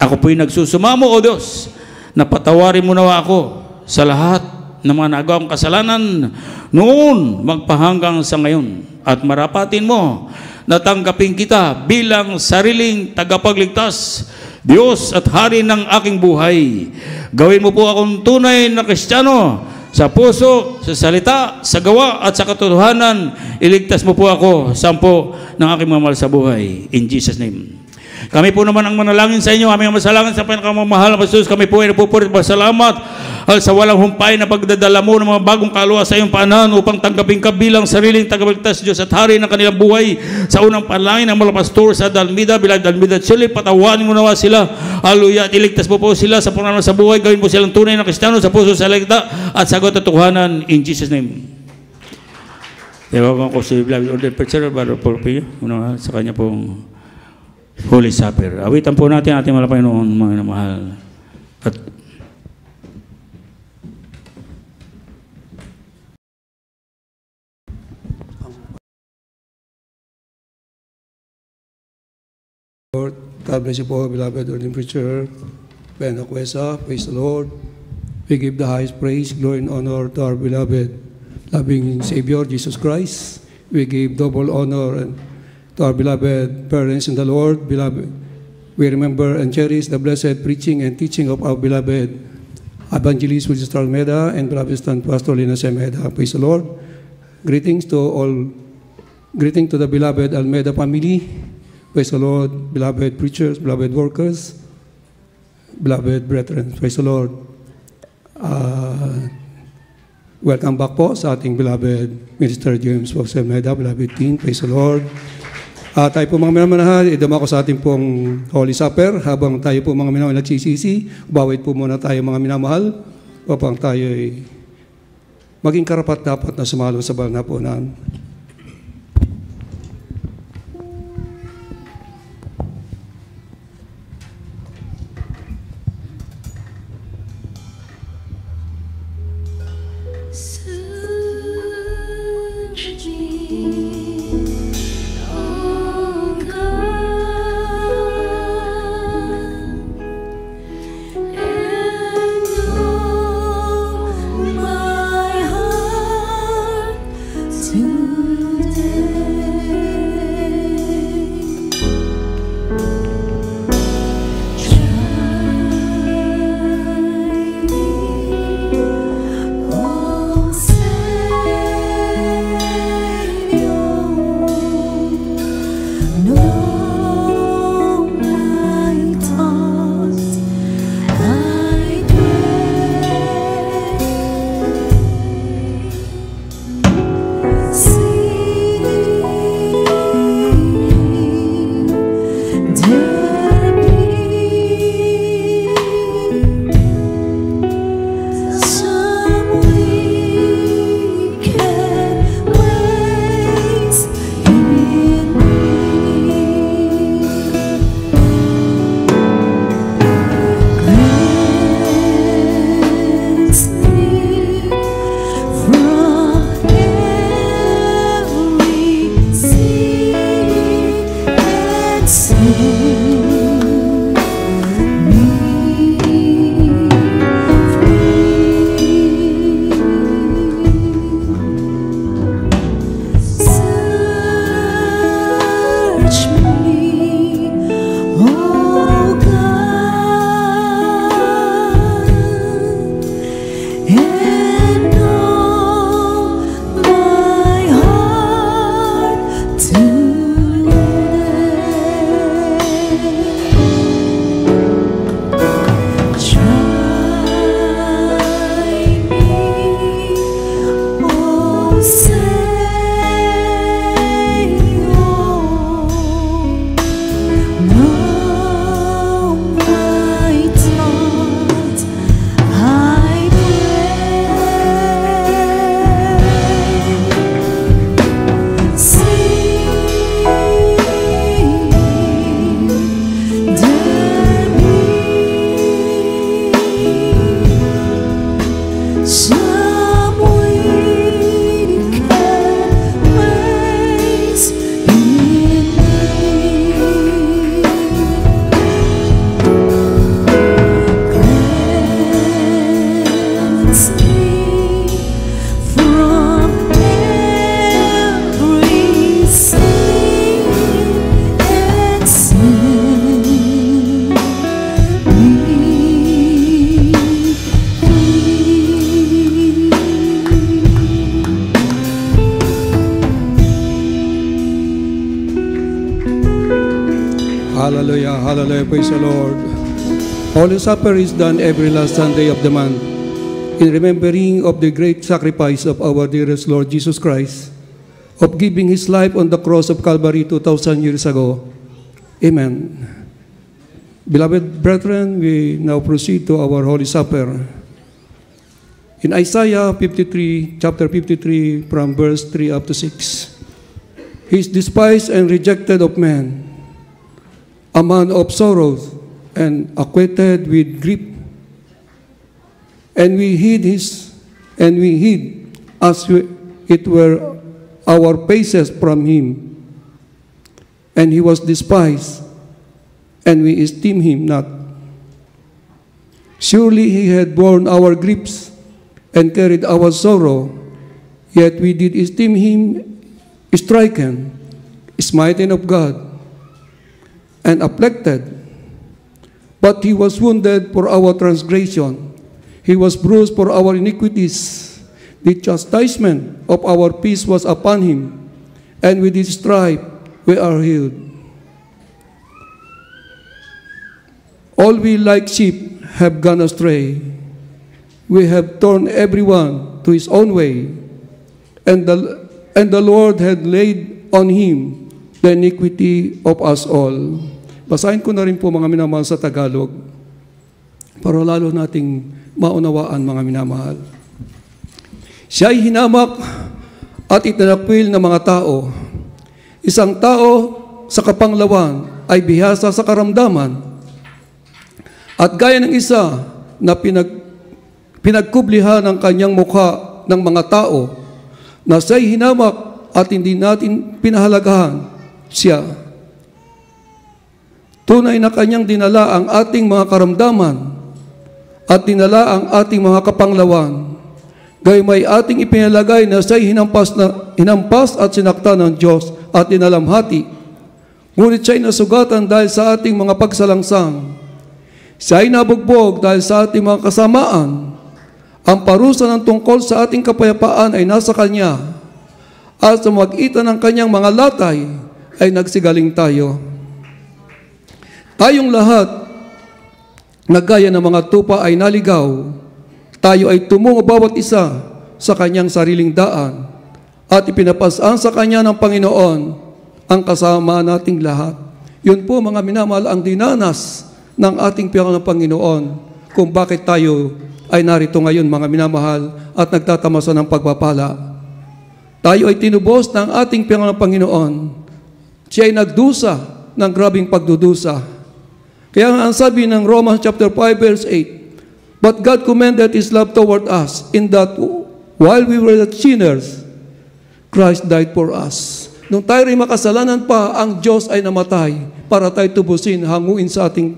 Ako po'y nagsusumamo, O Diyos, na patawarin mo nawa ako sa lahat ng mga nagawang kasalanan noon magpahanggang sa ngayon. At marapatin mo na tanggapin kita bilang sariling tagapagligtas, Diyos at Hari ng aking buhay. Gawin mo po akong tunay na Kristiyano sa puso, sa salita, sa gawa at sa katotohanan. Iligtas mo po ako sampo ng aking mga mahal sa buhay. In Jesus' name. Kami po naman ang manalangin sa inyo. Aming masalangin sa pinakamamahal na Jesus. Kami po ay napupurit pasalamat sa walang humpay na pagdadala mo ng mga bagong kaluluwa sa iyong paanan upang tanggapin ka bilang sariling tagapagligtas, Diyos at Hari ng kanilang buhay. Sa unang panalangin ng mga pastor sa Dalmida, bilang Dalmida Chile, patawanin mo nawa sila. Hallelujah. At iligtas mo po sila sa pangalaman sa buhay. Gawin po silang tunay na Kristiyano sa puso, sa salita at sagot at tukuhanan. In Jesus' name. Ewan ko si beloved order preacher, Brother Paul Pio, sa kanya pong Holy Supper. Awitan po natin ating malapay noon, mga mahal. At Lord, God bless you po, beloved ordained preacher, Ben Akwesa. Praise the Lord. We give the highest praise, glory, and honor to our beloved, loving Savior, Jesus Christ. We give double honor to our beloved parents in the Lord. Beloved, we remember and cherish the blessed preaching and teaching of our beloved evangelist Wilson Almeida and beloved stand Pastor Linus Almeida. Praise the Lord. Greetings to all. Greeting to the beloved Almeida family. Praise the Lord. Beloved preachers, beloved workers, beloved brethren. Praise the Lord. Welcome back po sa ating beloved Minister James Wilson Almeida, beloved team. Praise the Lord. Tayo po mga minamahal, idama ko sa ating pong Holy Supper habang tayo po mga minamahal nagsisisi. Bawit po muna tayo mga minamahal upang tayo ay maging karapat-dapat na sumalo sa banal na punan. To Hallelujah. Praise the Lord. Holy Supper is done every last Sunday of the month in remembering of the great sacrifice of our dearest Lord Jesus Christ, of giving His life on the cross of Calvary 2,000 years ago. Amen. Beloved brethren, we now proceed to our Holy Supper. In Isaiah 53, chapter 53, from verse 3 up to 6, He is despised and rejected of men, a man of sorrows and acquainted with grief. And we hid as it were our faces from him. And he was despised, and we esteemed him not. Surely he had borne our griefs and carried our sorrow, yet we did esteem him stricken, smitten of God, and afflicted. But he was wounded for our transgression, he was bruised for our iniquities. The chastisement of our peace was upon him, and with his stripe we are healed. All we like sheep have gone astray. We have torn everyone to his own way, and the Lord had laid on him the iniquity of us all. Basahin ko na rin po mga minamahal sa Tagalog para lalo nating maunawaan mga minamahal. Siya ay hinamak at itinakwil ng mga tao. Isang tao sa kapanglawan ay bihasa sa karamdaman, at gaya ng isa na pinagkublihan ng kanyang mukha ng mga tao, na siya'y hinamak at hindi natin pinahalagahan siya. Tunay na kanyang dinala ang ating mga karamdaman at dinala ang ating mga kapanglawan. Gayong may ating ipinalagay na siya'y hinampas at sinaktan ng Diyos at dinalamhati. Ngunit siya'y nasugatan dahil sa ating mga pagsalangsang. Siya'y nabugbog dahil sa ating mga kasamaan. Ang parusa ng tungkol sa ating kapayapaan ay nasa Kanya, at sa magitan ng Kanyang mga latay ay nagsigaling tayo. Tayong lahat, na gaya ng mga tupa ay naligaw, tayo ay tumungo bawat isa sa kanyang sariling daan, at ipinapasaan sa Kanya ng Panginoon ang kasama nating lahat. Yun po mga minamahal ang dinanas ng ating Panginoon Panginoon kung bakit tayo ay narito ngayon mga minamahal at nagtatamasa ng pagpapala. Tayo ay tinubos ng ating Panginoon. Siya ay nagdusa ng grabing pagdudusa. Kaya nga ang sabi ng Romans chapter 5 verse 8, But God commended His love toward us in that while we were yet sinners, Christ died for us. Nung tayo rin makasalanan pa, ang Diyos ay namatay para tayo tubusin, hanguin sa ating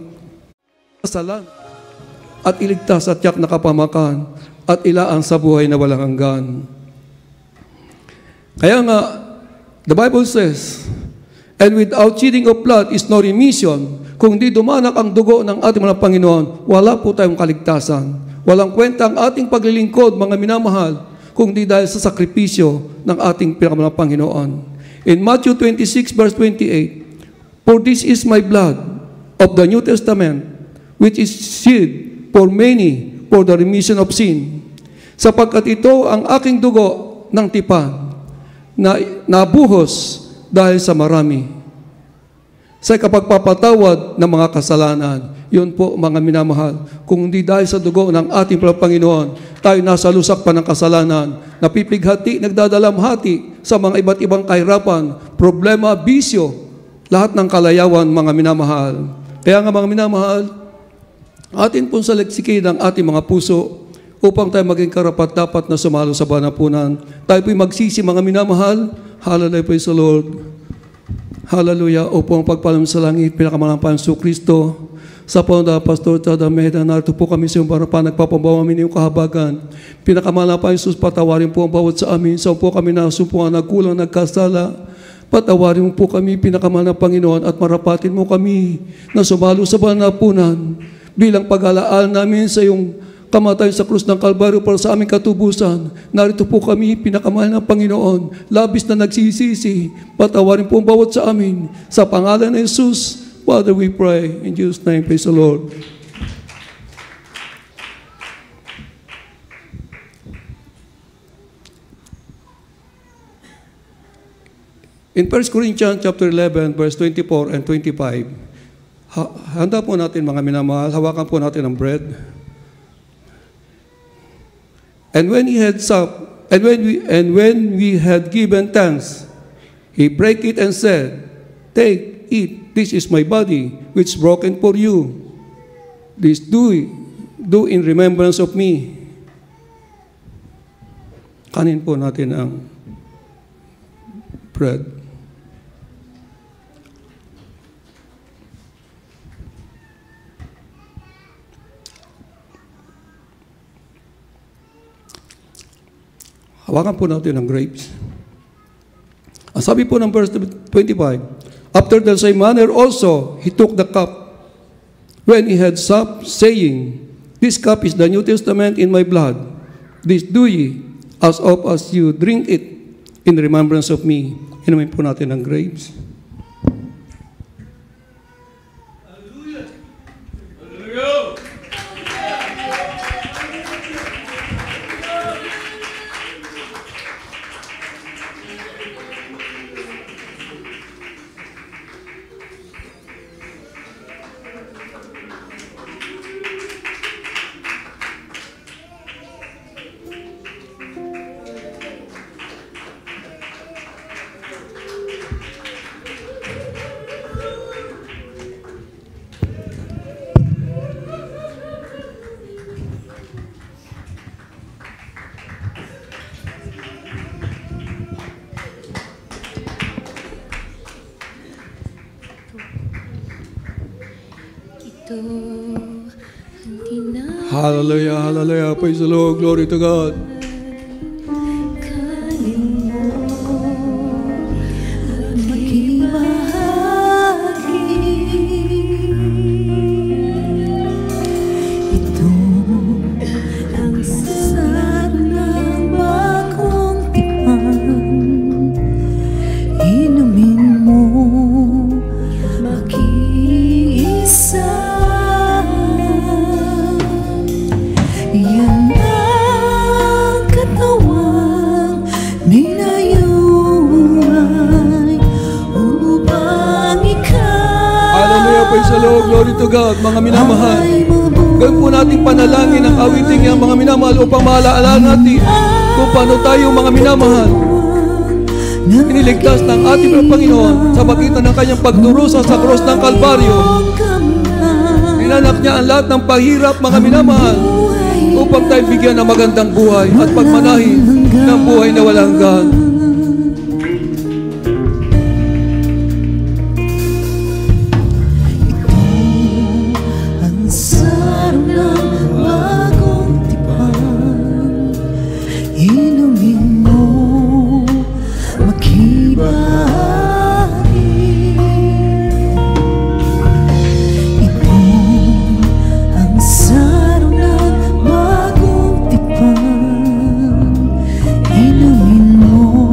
kasalanan at iligtas sa tiyak na kapamakan at ilaan sa buhay na walang hanggan. Kaya nga, the Bible says, and without shedding of blood is no remission. Kung di dumanak ang dugo ng ating mga Panginoon, wala po tayong kaligtasan. Walang kwenta ang ating paglilingkod, mga minamahal, kung di dahil sa sakripisyo ng ating pinakamalang Panginoon. In Matthew 26 verse 28, For this is my blood of the New Testament, which is shed for many for the remission of sin. Sapagkat ito ang aking dugo ng tipan na nabuhos dahil sa marami sa kapagpapatawad ng mga kasalanan. Yun po mga minamahal. Kung hindi dahil sa dugo ng ating Panginoon, tayo nasa lusak pa ng kasalanan, napipighati, nagdadalamhati sa mga iba't ibang kahirapan, problema, bisyo, lahat ng kalayawan mga minamahal. Kaya nga mga minamahal, atin pong saliksikin ang ating mga puso upang tayo maging karapat-dapat na sumalo sa banapunan. Tayo po'y magsisi mga minamahal. Hallelujah, praise the Lord. Hallelujah. Opo ang pagpalam sa langit, pinakamalang Panginoon Kristo. Sa Panginoon Pastor Tada Mehda, narito po kami sa iyong parapan, nagpapabawa kami ng kahabagan. Pinakamalang Panginoon, patawarin po ang bawat sa amin. Sa po kami nasumpungan, nagkulang, nagkasala. Patawarin mo po kami, pinakamalang Panginoon, at marapatin mo kami na sumalo sa banapunan bilang pag-alaal namin sa iyong kamatayan sa krus ng Kalbaryo para sa aming katubusan. Narito po kami, pinakamahal ng Panginoon, labis na nagsisisi. Patawarin po ang bawat sa amin. Sa pangalan ng Jesus, Father, we pray in Jesus' name. Praise the Lord. In 1 Corinthians chapter 11, verse 24 and 25, handa po natin mga minamahal, hawakan po natin ang bread. And when he had supped, and when we had given thanks, he brake it and said, "Take, eat, this is my body, which is broken for you. This do in remembrance of me." Kanin po natin ang bread. Hawakan po natin ang grapes. Ang sabi po ng verse 25, after the same manner also, he took the cup when he had supped, saying, "This cup is the New Testament in my blood. This do ye, as oft as you drink it, in remembrance of me." Inumin po natin ang grapes. Hallelujah, hallelujah. Praise the Lord. Glory to God. Glory to God, mga minamahal. Gawin po nating panalangin ang awiting yung mga minamahal upang maalaala natin kung paano tayo mga minamahal iniligtas ng ating Panginoon sa pagitan ng kanyang pagdurusa sa cross ng Kalbaryo. Inanak niya ang lahat ng paghirap, mga minamahal, upang tayo bigyan ng magandang buhay at pagmanahin ng buhay na walang hanggan. Inumin mo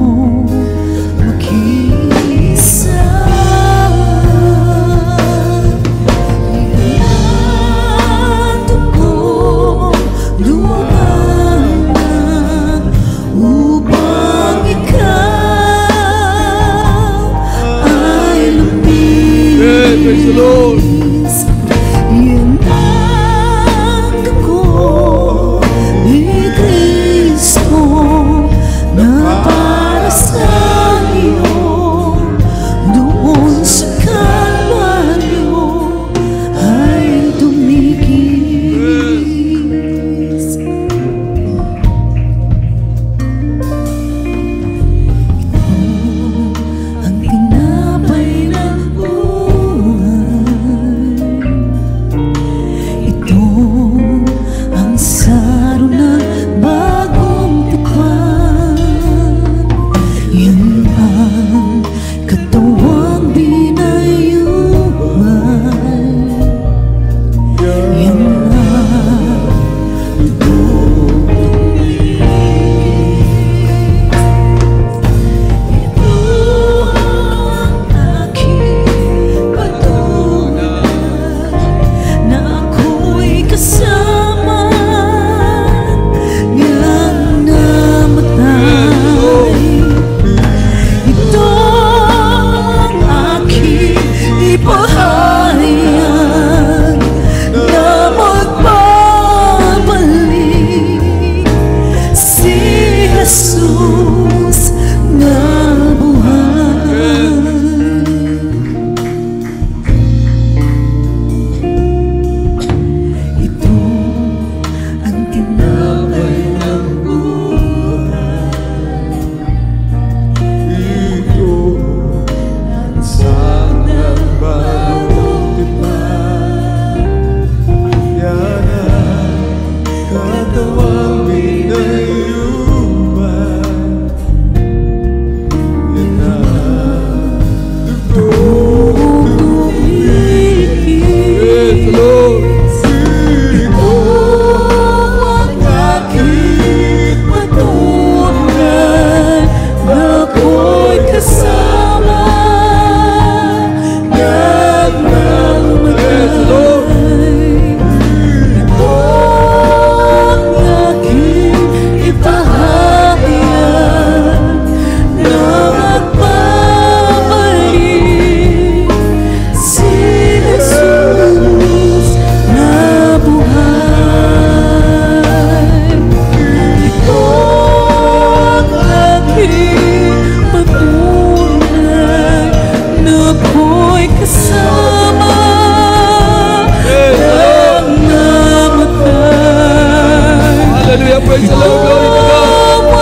Hallelujah. Praise the Lord. Glory to God.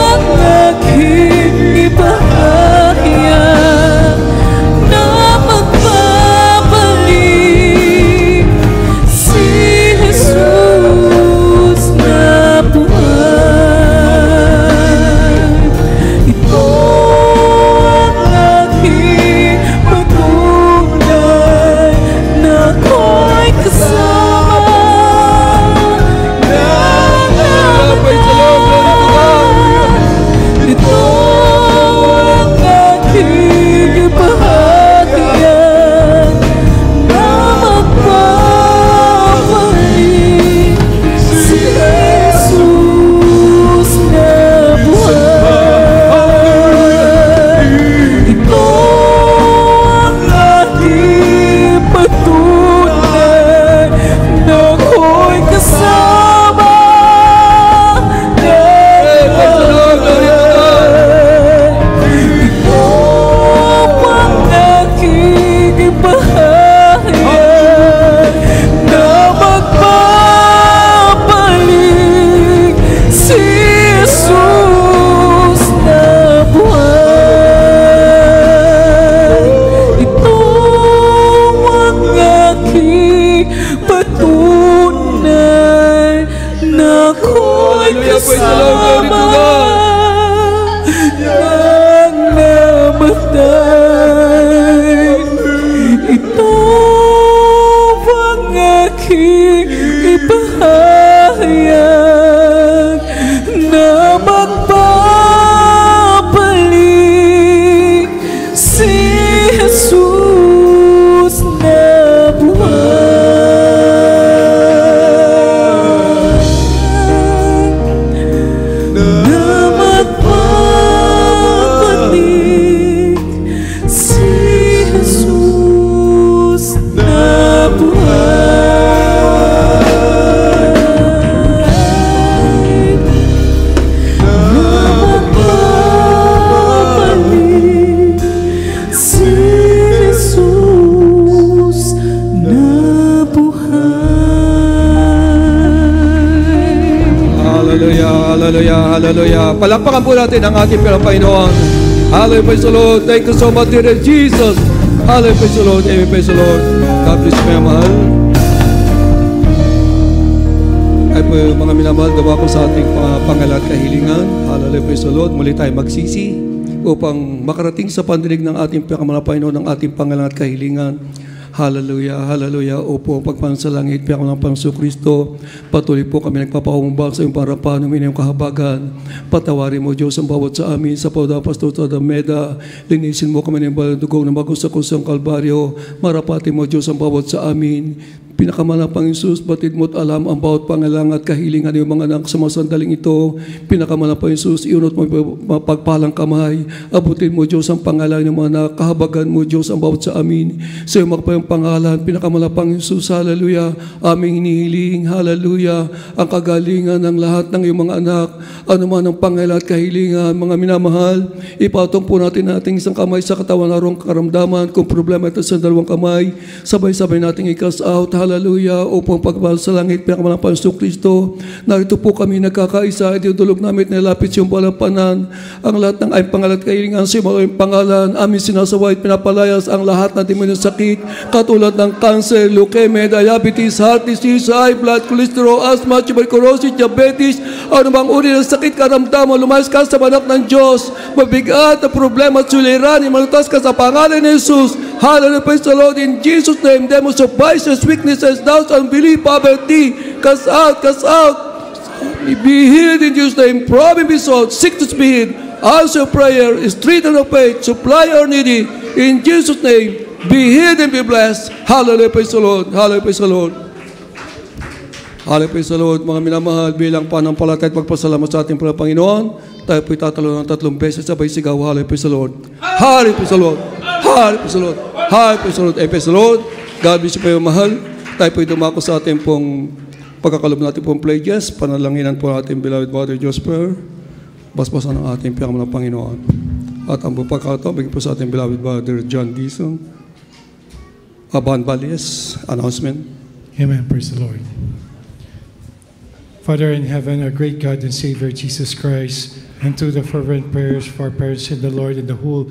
ang aking ibahagya na magbabalik si Jesus na buhay. Ito ang aking patunay na ako'y kasama Praise the Lord. Glory to God. ito ang aking ibahagya na magbabalik si Jesus na buhay. Ito ang aking patunay na ako'y kasama Praise the Lord. Glory to God. ito ang aking ibahagya na magbabalik si Jesus na buhay. Ito ang aking patunay na ako'y Hallelujah. Praise the Lord. Glory to kasama God. ng namatay. Ito ang aking ibahayag na magbabalik si Jesus na buhay. Na magbabalik si Jesus na buhay. Na magbabalik si Jesus na buhay. Hallelujah, hallelujah, hallelujah. Palakpakan po natin ang ating Panginoon. Hallelujah, praise the Lord. Thank you so much, dear Jesus. Hallelujah, praise the Lord. Amen, praise the Lord. God bless you, mga mahal. Ay po, mga minamahal, gawa ko sa ating pangalan at kahilingan. Hallelujah, praise the Lord. Muli tayo magsisi upang makarating sa pandinig ng ating Panginoon ng ating pangalan at kahilingan. Hallelujah, hallelujah. Opo, pagpansalangit, Panginoon ng Panginoon Kristo, patuloy po kami nagpapahumbang sa iyong parapan ng inyong kahabagan. Patawarin mo, Diyos, ang bawat sa amin, sa Paudapasto sa Dameda. Linisin mo kami ng baludugong na bagos sa kusang Kalbaryo. Marapati mo, Diyos, ang bawat sa amin. Pinakamalang Panginoon, batid mo't alam ang bawat pangalang at kahilingan ng mga anak sa mga sandaling ito. Pinakamalang Panginoon, iunot mo mapagpalang kamay. Abutin mo, Diyos, ang pangalan ng mga anak. Kahabagan mo, Diyos, ang bawat sa amin. Sa iyong magpayang pangalan, pinakamalang Panginoon, hallelujah. Aming hinihiling, hallelujah. Ang kagalingan ng lahat ng iyong mga anak. Ano man ang pangalan at kahilingan, mga minamahal, ipatong po natin isang kamay sa katawan na rong karamdaman. Kung problema ito sa dalawang kamay, sabay-sabay natin i-cast out. Hallelujah. Upang pagbahal sa langit, pinakamalang Panginoon Kristo. Narito po kami nagkakaisa. Idudulog namin at nilapit sa iyong palampanan. Ang lahat ng ay pangalan at kahilingan sa iyong pangalan. Amin sinasaway at pinapalayas ang lahat ng demonyo sakit. Katulad ng cancer, leukemia, diabetes, heart disease, high blood, cholesterol, asthma, tuberculosis, diabetes, ano bang uri ng sakit karamdaman, lumayas ka sa banak ng Diyos. Mabigat na problema at suliranin, malutas ka sa pangalan ni Jesus. Hallelujah, praise the Lord. In Jesus' name, demons of vices, weaknesses, doubts, unbelief, poverty, cast out, cast out. Be healed in Jesus' name. Problem be solved. Sickness be healed. Answer prayer. Strengthen of faith. Supply our needy. In Jesus' name, be healed and be blessed. Hallelujah, praise the Lord. Hallelujah, praise the Lord. Hallelujah, praise the Lord. Mga minamahal, bilang panampalataya at pagpasalamat sa ating Panginoon, tayo po'y tatalo ng 3 beses sabay sigaw. Hallelujah, praise the Lord. Hallelujah, praise the Lord. Hallelujah, praise the Lord. Hallelujah, praise the Lord. Praise the Lord. God bless you po, mahal. Tayo po'y dumako sa ating pong pagkakalob natin pong pledges. Panalanginan po natin, beloved Brother Josper. Basbasan ng ating Panginoon. At ang pagkakataon, bigyan po sa ating beloved Brother John Dison. Aban Valdez, announcement. Amen. Praise the Lord. Father in heaven, our great God and Savior, Jesus Christ, and through the fervent prayers of our parents in the Lord and the whole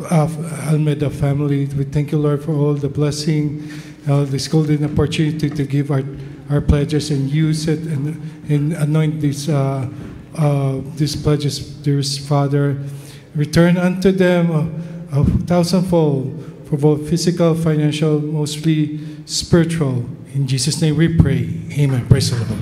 of Almeida family, we thank you, Lord, for all the blessing, this golden opportunity to give our pledges and use it and anoint these pledges, dearest Father. Return unto them a thousandfold for both physical, financial, mostly spiritual. In Jesus' name we pray. Amen. Praise the Lord.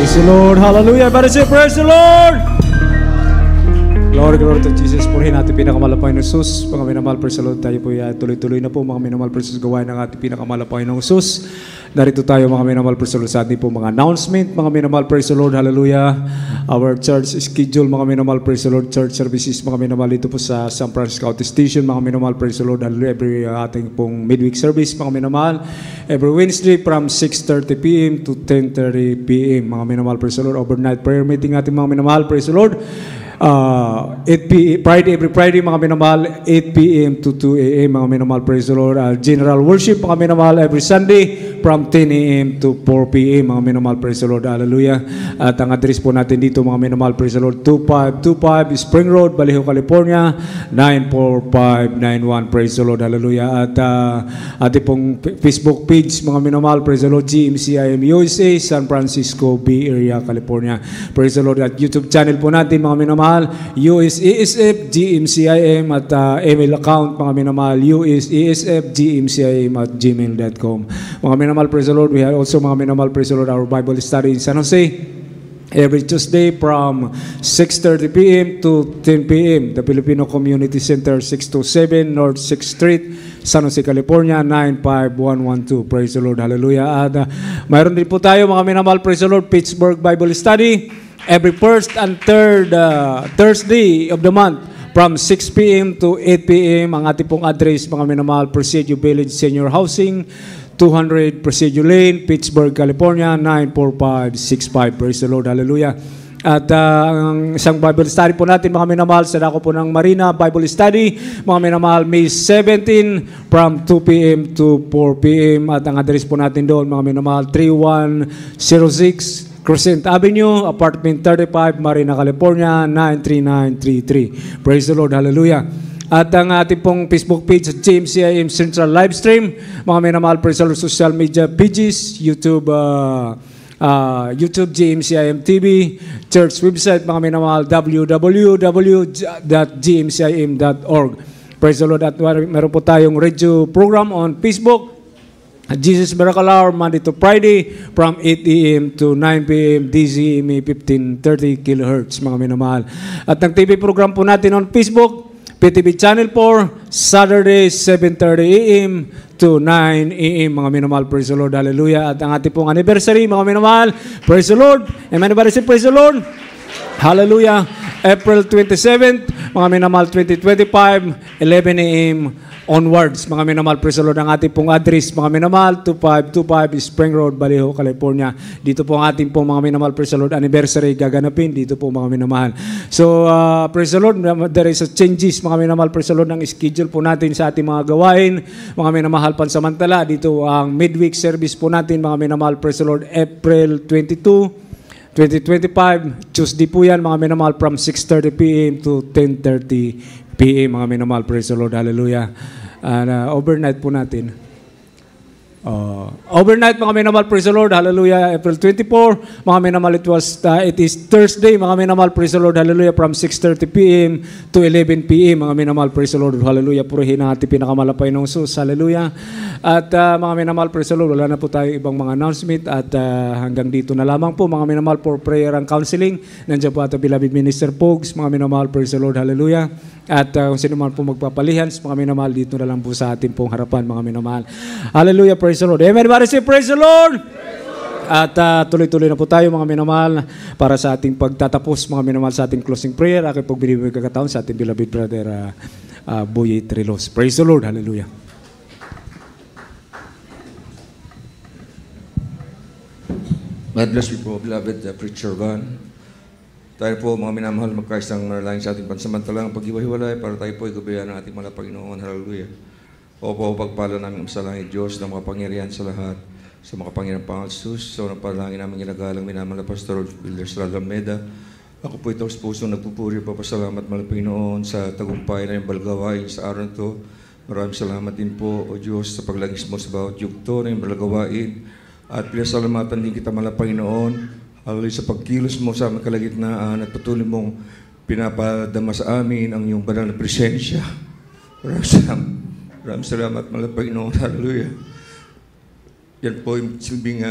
Praise the Lord. Hallelujah. Everybody say, praise the Lord. Glory, glory to Jesus. Purihin natin pinakamalapay ng Jesus. Mga minamahal, praise the Lord. Tayo po tuloy-tuloy na po mga minamahal, praise the Lord, gawain ng ating pinakamalapay ng Jesus. Narito tayo mga minamahal, praise the Lord, sa ating po mga announcement. Mga minamahal, praise the Lord. Hallelujah. Our church schedule, mga minamahal, praise the Lord. Church services, mga minamahal, dito po sa San Francisco Out Station. Mga minamahal, praise the Lord. Hallelujah. Every ating pong midweek service, mga minamahal. Every Wednesday from 6:30 p.m. to 10:30 p.m. Mga minamahal, praise the Lord. Overnight prayer meeting ating mga minamahal, praise the Lord. 8 p.m. every Friday mga minamahal, 8 p.m. to 2 a.m. mga minamahal, praise the Lord. General worship mga minamahal every Sunday from 10 a.m. to 4 p.m. mga minamahal, praise the Lord. Hallelujah. At ang address po natin dito mga minamahal, praise the Lord, 2525 Spring Road, Vallejo, California 94591, praise the Lord. Hallelujah. At ating pong Facebook page mga minamahal, praise the Lord, GMCIM USA, San Francisco Bay Area, California, praise the Lord. At YouTube channel po natin mga minamahal, USESF GMCIM, at email account mga minamahal, USESF GMCIM at gmail.com. Mga minamahal, praise the Lord. We have also mga minamahal, praise the Lord, our Bible study in San Jose. every Tuesday from 6:30 p.m. to 10 p.m. The Filipino Community Center, 627 North 6th Street, San Jose, California, 95112. Praise the Lord. Hallelujah. At mayroon din po tayo mga minamahal, praise the Lord, Pittsburgh Bible Study every first and third Thursday of the month from 6 p.m. to 8 p.m. Ang ating pong address, mga minamahal, Presidio Village Senior Housing, 200 Presidio Lane, Pittsburgh, California, 94565. Praise the Lord. Hallelujah. At ang isang Bible study po natin, mga minamahal, sa dako po ng Marina Bible Study, mga minamahal, May 17 from 2 p.m. to 4 p.m. At ang address po natin doon, mga minamahal, 3106 Crescent Avenue, Apartment 35, Marina, California, 93933. Praise the Lord. Hallelujah. At ang ating pong Facebook page, GMCIM Central Livestream, mga minamahal, praise the Lord, social media pages, YouTube GMCIM TV, church website, mga minamahal, www.gmcim.org. Praise the Lord. At meron po tayong radio program on Facebook, Jesus Miracle Hour, Monday to Friday from 8 a.m. to 9 p.m. DZME 1530 kHz, mga minamahal. At ang TV program po natin on Facebook, PTV Channel 4, Saturday 7:30 a.m. to 9 a.m. mga minamahal, praise the Lord. Hallelujah. At ang ating pong anniversary, mga minamahal, praise the Lord. Amen. Everybody say praise the Lord. Hallelujah. April 27th, mga minamahal, 2025, 11 a.m. onwards, mga minamahal, praise the Lord. Ang ating pong address, mga minamahal, 2525 Spring Road, Vallejo, California. Dito po ang ating pong, mga minamahal, praise the Lord, anniversary gaganapin. Dito po, mga minamahal. So, praise the Lord, there is a changes, mga minamahal, praise the Lord, ng schedule po natin sa ating mga gawain. Mga minamahal, pansamantala, dito ang midweek service po natin, mga minamahal, praise the Lord, April 22, 2025, Tuesday po yan, mga minamahal, from 6:30 p.m. to 10:30 p.m. mga minamahal, praise the Lord, hallelujah. And overnight po natin. Overnight, mga minamahal, praise the Lord, hallelujah. April 24, mga minamahal, it is Thursday, mga minamahal, praise the Lord, hallelujah, from 6:30 p.m. to 11 p.m. mga minamahal, praise the Lord, hallelujah. Purihin ang ating pinakamalapay ng Jesus, hallelujah. At mga minamahal, praise the Lord, wala na po tayo ibang mga announcement at hanggang dito na lamang po, mga minamahal, for prayer and counseling. Nandiyan po ating beloved Minister Pogs, mga minamahal, praise the Lord, hallelujah. At kung sino man po magpapalihans, mga minamahal, dito na lang po sa ating pong harapan, mga minamahal. Hallelujah, praise the Lord. Amen. Everybody say praise the Lord. At tuloy-tuloy na po tayo, mga minamahal, para sa ating pagtatapos, mga minamahal, sa ating closing prayer. Aking pong binibigay kakataon sa ating beloved brother Boye Trilos. Praise the Lord. Hallelujah. God bless you po, beloved Preacher Van. Tayo po, mga minamahal, magkaisang manalangin sa ating pansamantalang pag-iwahiwalay para tayo po igabayan ng ating mga Panginoon. Hallelujah. Opo, pagpala namin ang salangin Diyos na makapangyarihan sa lahat, sa makapangyarihan Panginoon Jesus. So, napalangin namin ginagalang minamahal na Pastor Wilder Alameda. Ako po ito sa pusong nagpupuri, papasalamat mga Panginoon sa tagumpay na yung balgawain sa araw na ito. Maraming salamat din po, O Diyos, sa paglagis mo sa bawat yugto na yung balgawain. At pinasalamatan din kita mga Panginoon, hallelujah, sa pagkilos mo sa aming kalagitnaan at patuloy mong pinapadama sa amin ang iyong banal na presensya. Maraming salamat, mga Panginoon. Hallelujah. Yan po yung silbing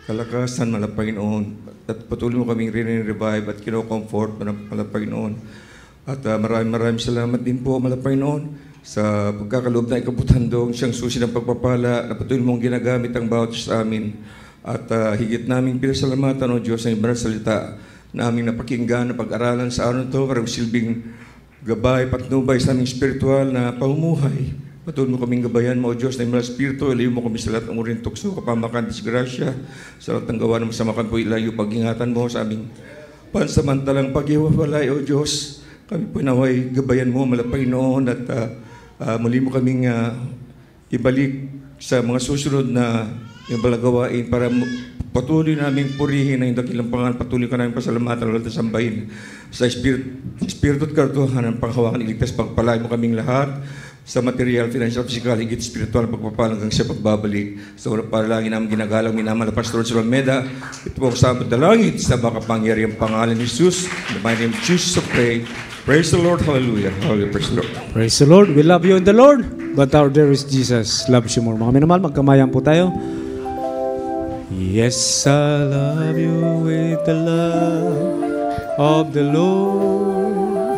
kalakasan, mga Panginoon. At patuloy mo kaming rin-revive at kino-comfort, mga Panginoon. At maraming salamat din po, mga Panginoon, sa pagkakaloob na ikaputhandong siyang susi ng pagpapala na patuloy mong ginagamit ang bawat sa amin. At higit naming pinasalamatan, O Diyos, ang ibarang salita na aming napakinggan na pag-aralan sa araw nito, maraming silbing gabay, patnubay sa aming spiritual na pamumuhay. Patuloy mo kaming gabayan mo, O Diyos, na imalang spirito, ilayo mo kami sa lahat ng uring tukso, kapamakan, disgrasya, sa lahat ng gawa ng masama kan po ilayo, pag-ingatan mo sa aming pansamantalang pag-iwawalay, O Diyos. Kami po naway gabayan mo, malapay noon, at muli mo kaming ibalik sa mga susunod na yung balagawain para patuloy naming purihin ang dakilang pangalan, patuloy ka namin pasalamatan at sambahin sa Espiritu at kartuhan ng panghawakan, iligtas, pagpalay mo kaming lahat sa material, financial, physical, higit spiritual, pagpapalang hanggang sa pagbabalik. Sa unang panalangin namin ginagalang minamahal na Pastor Alameda, ito po ang sabot na langit sa makapangyarihang pangalan ni Jesus. In the mighty name of Jesus, I pray. Praise the Lord. Hallelujah. Hallelujah. Praise the Lord. Praise the Lord. We love you in the Lord, but our dearest Jesus loves you more. Mga minamahal, magkamayan po tayo. Yes, I love you with the love of the Lord.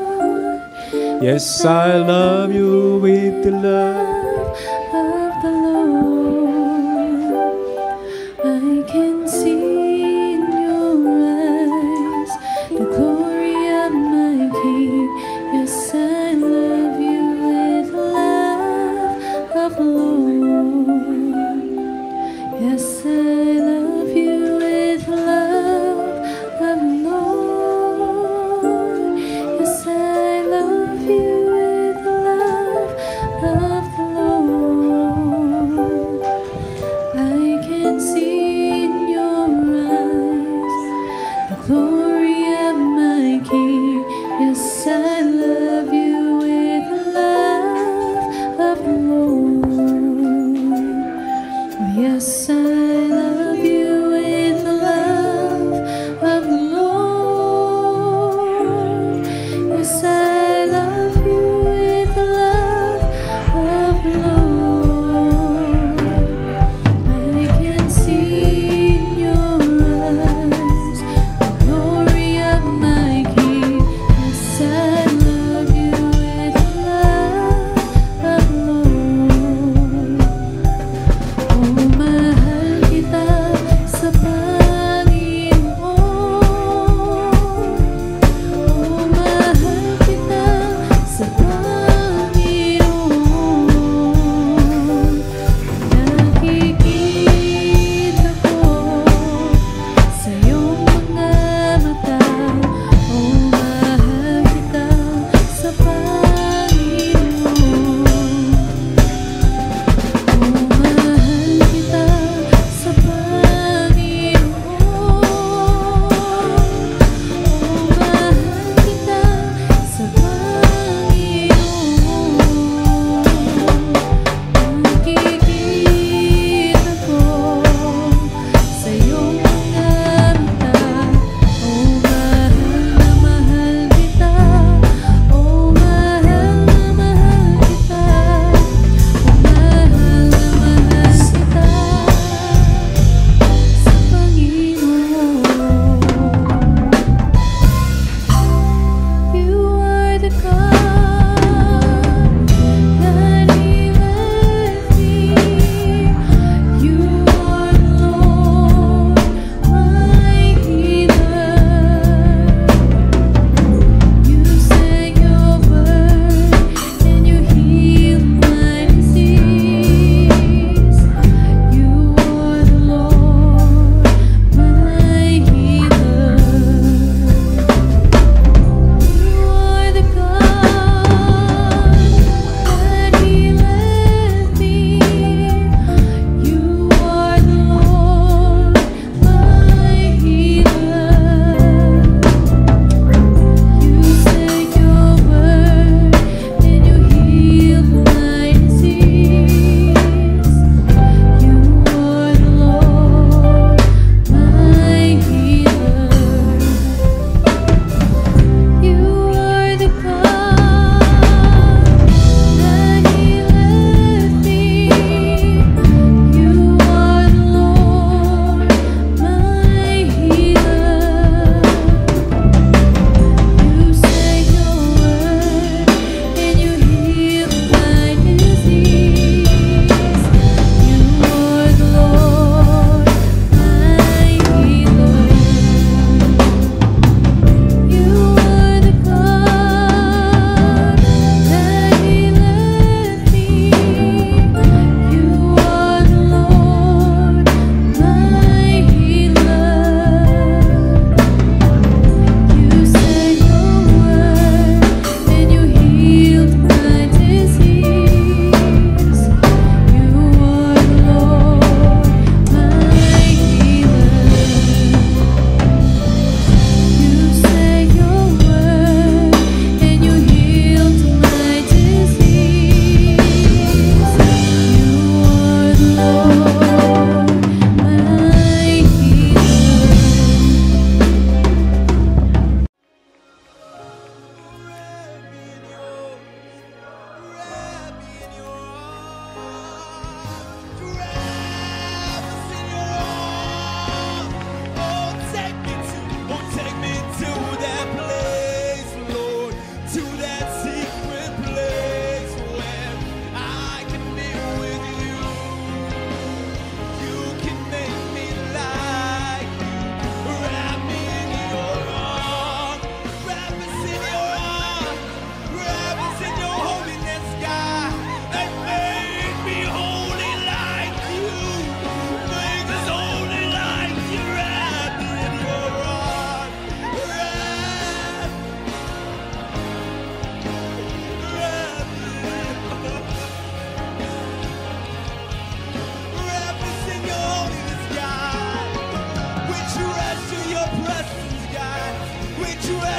Yes, I love you with the love of the Lord. I can see in your eyes the glory of my King. Yes, I love you with love of the Lord. Yes, I love you with love of the Lord. Yes, I love you with love of the Lord.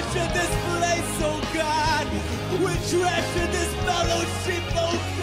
treasure this place, oh God. We treasure this fellowship, oh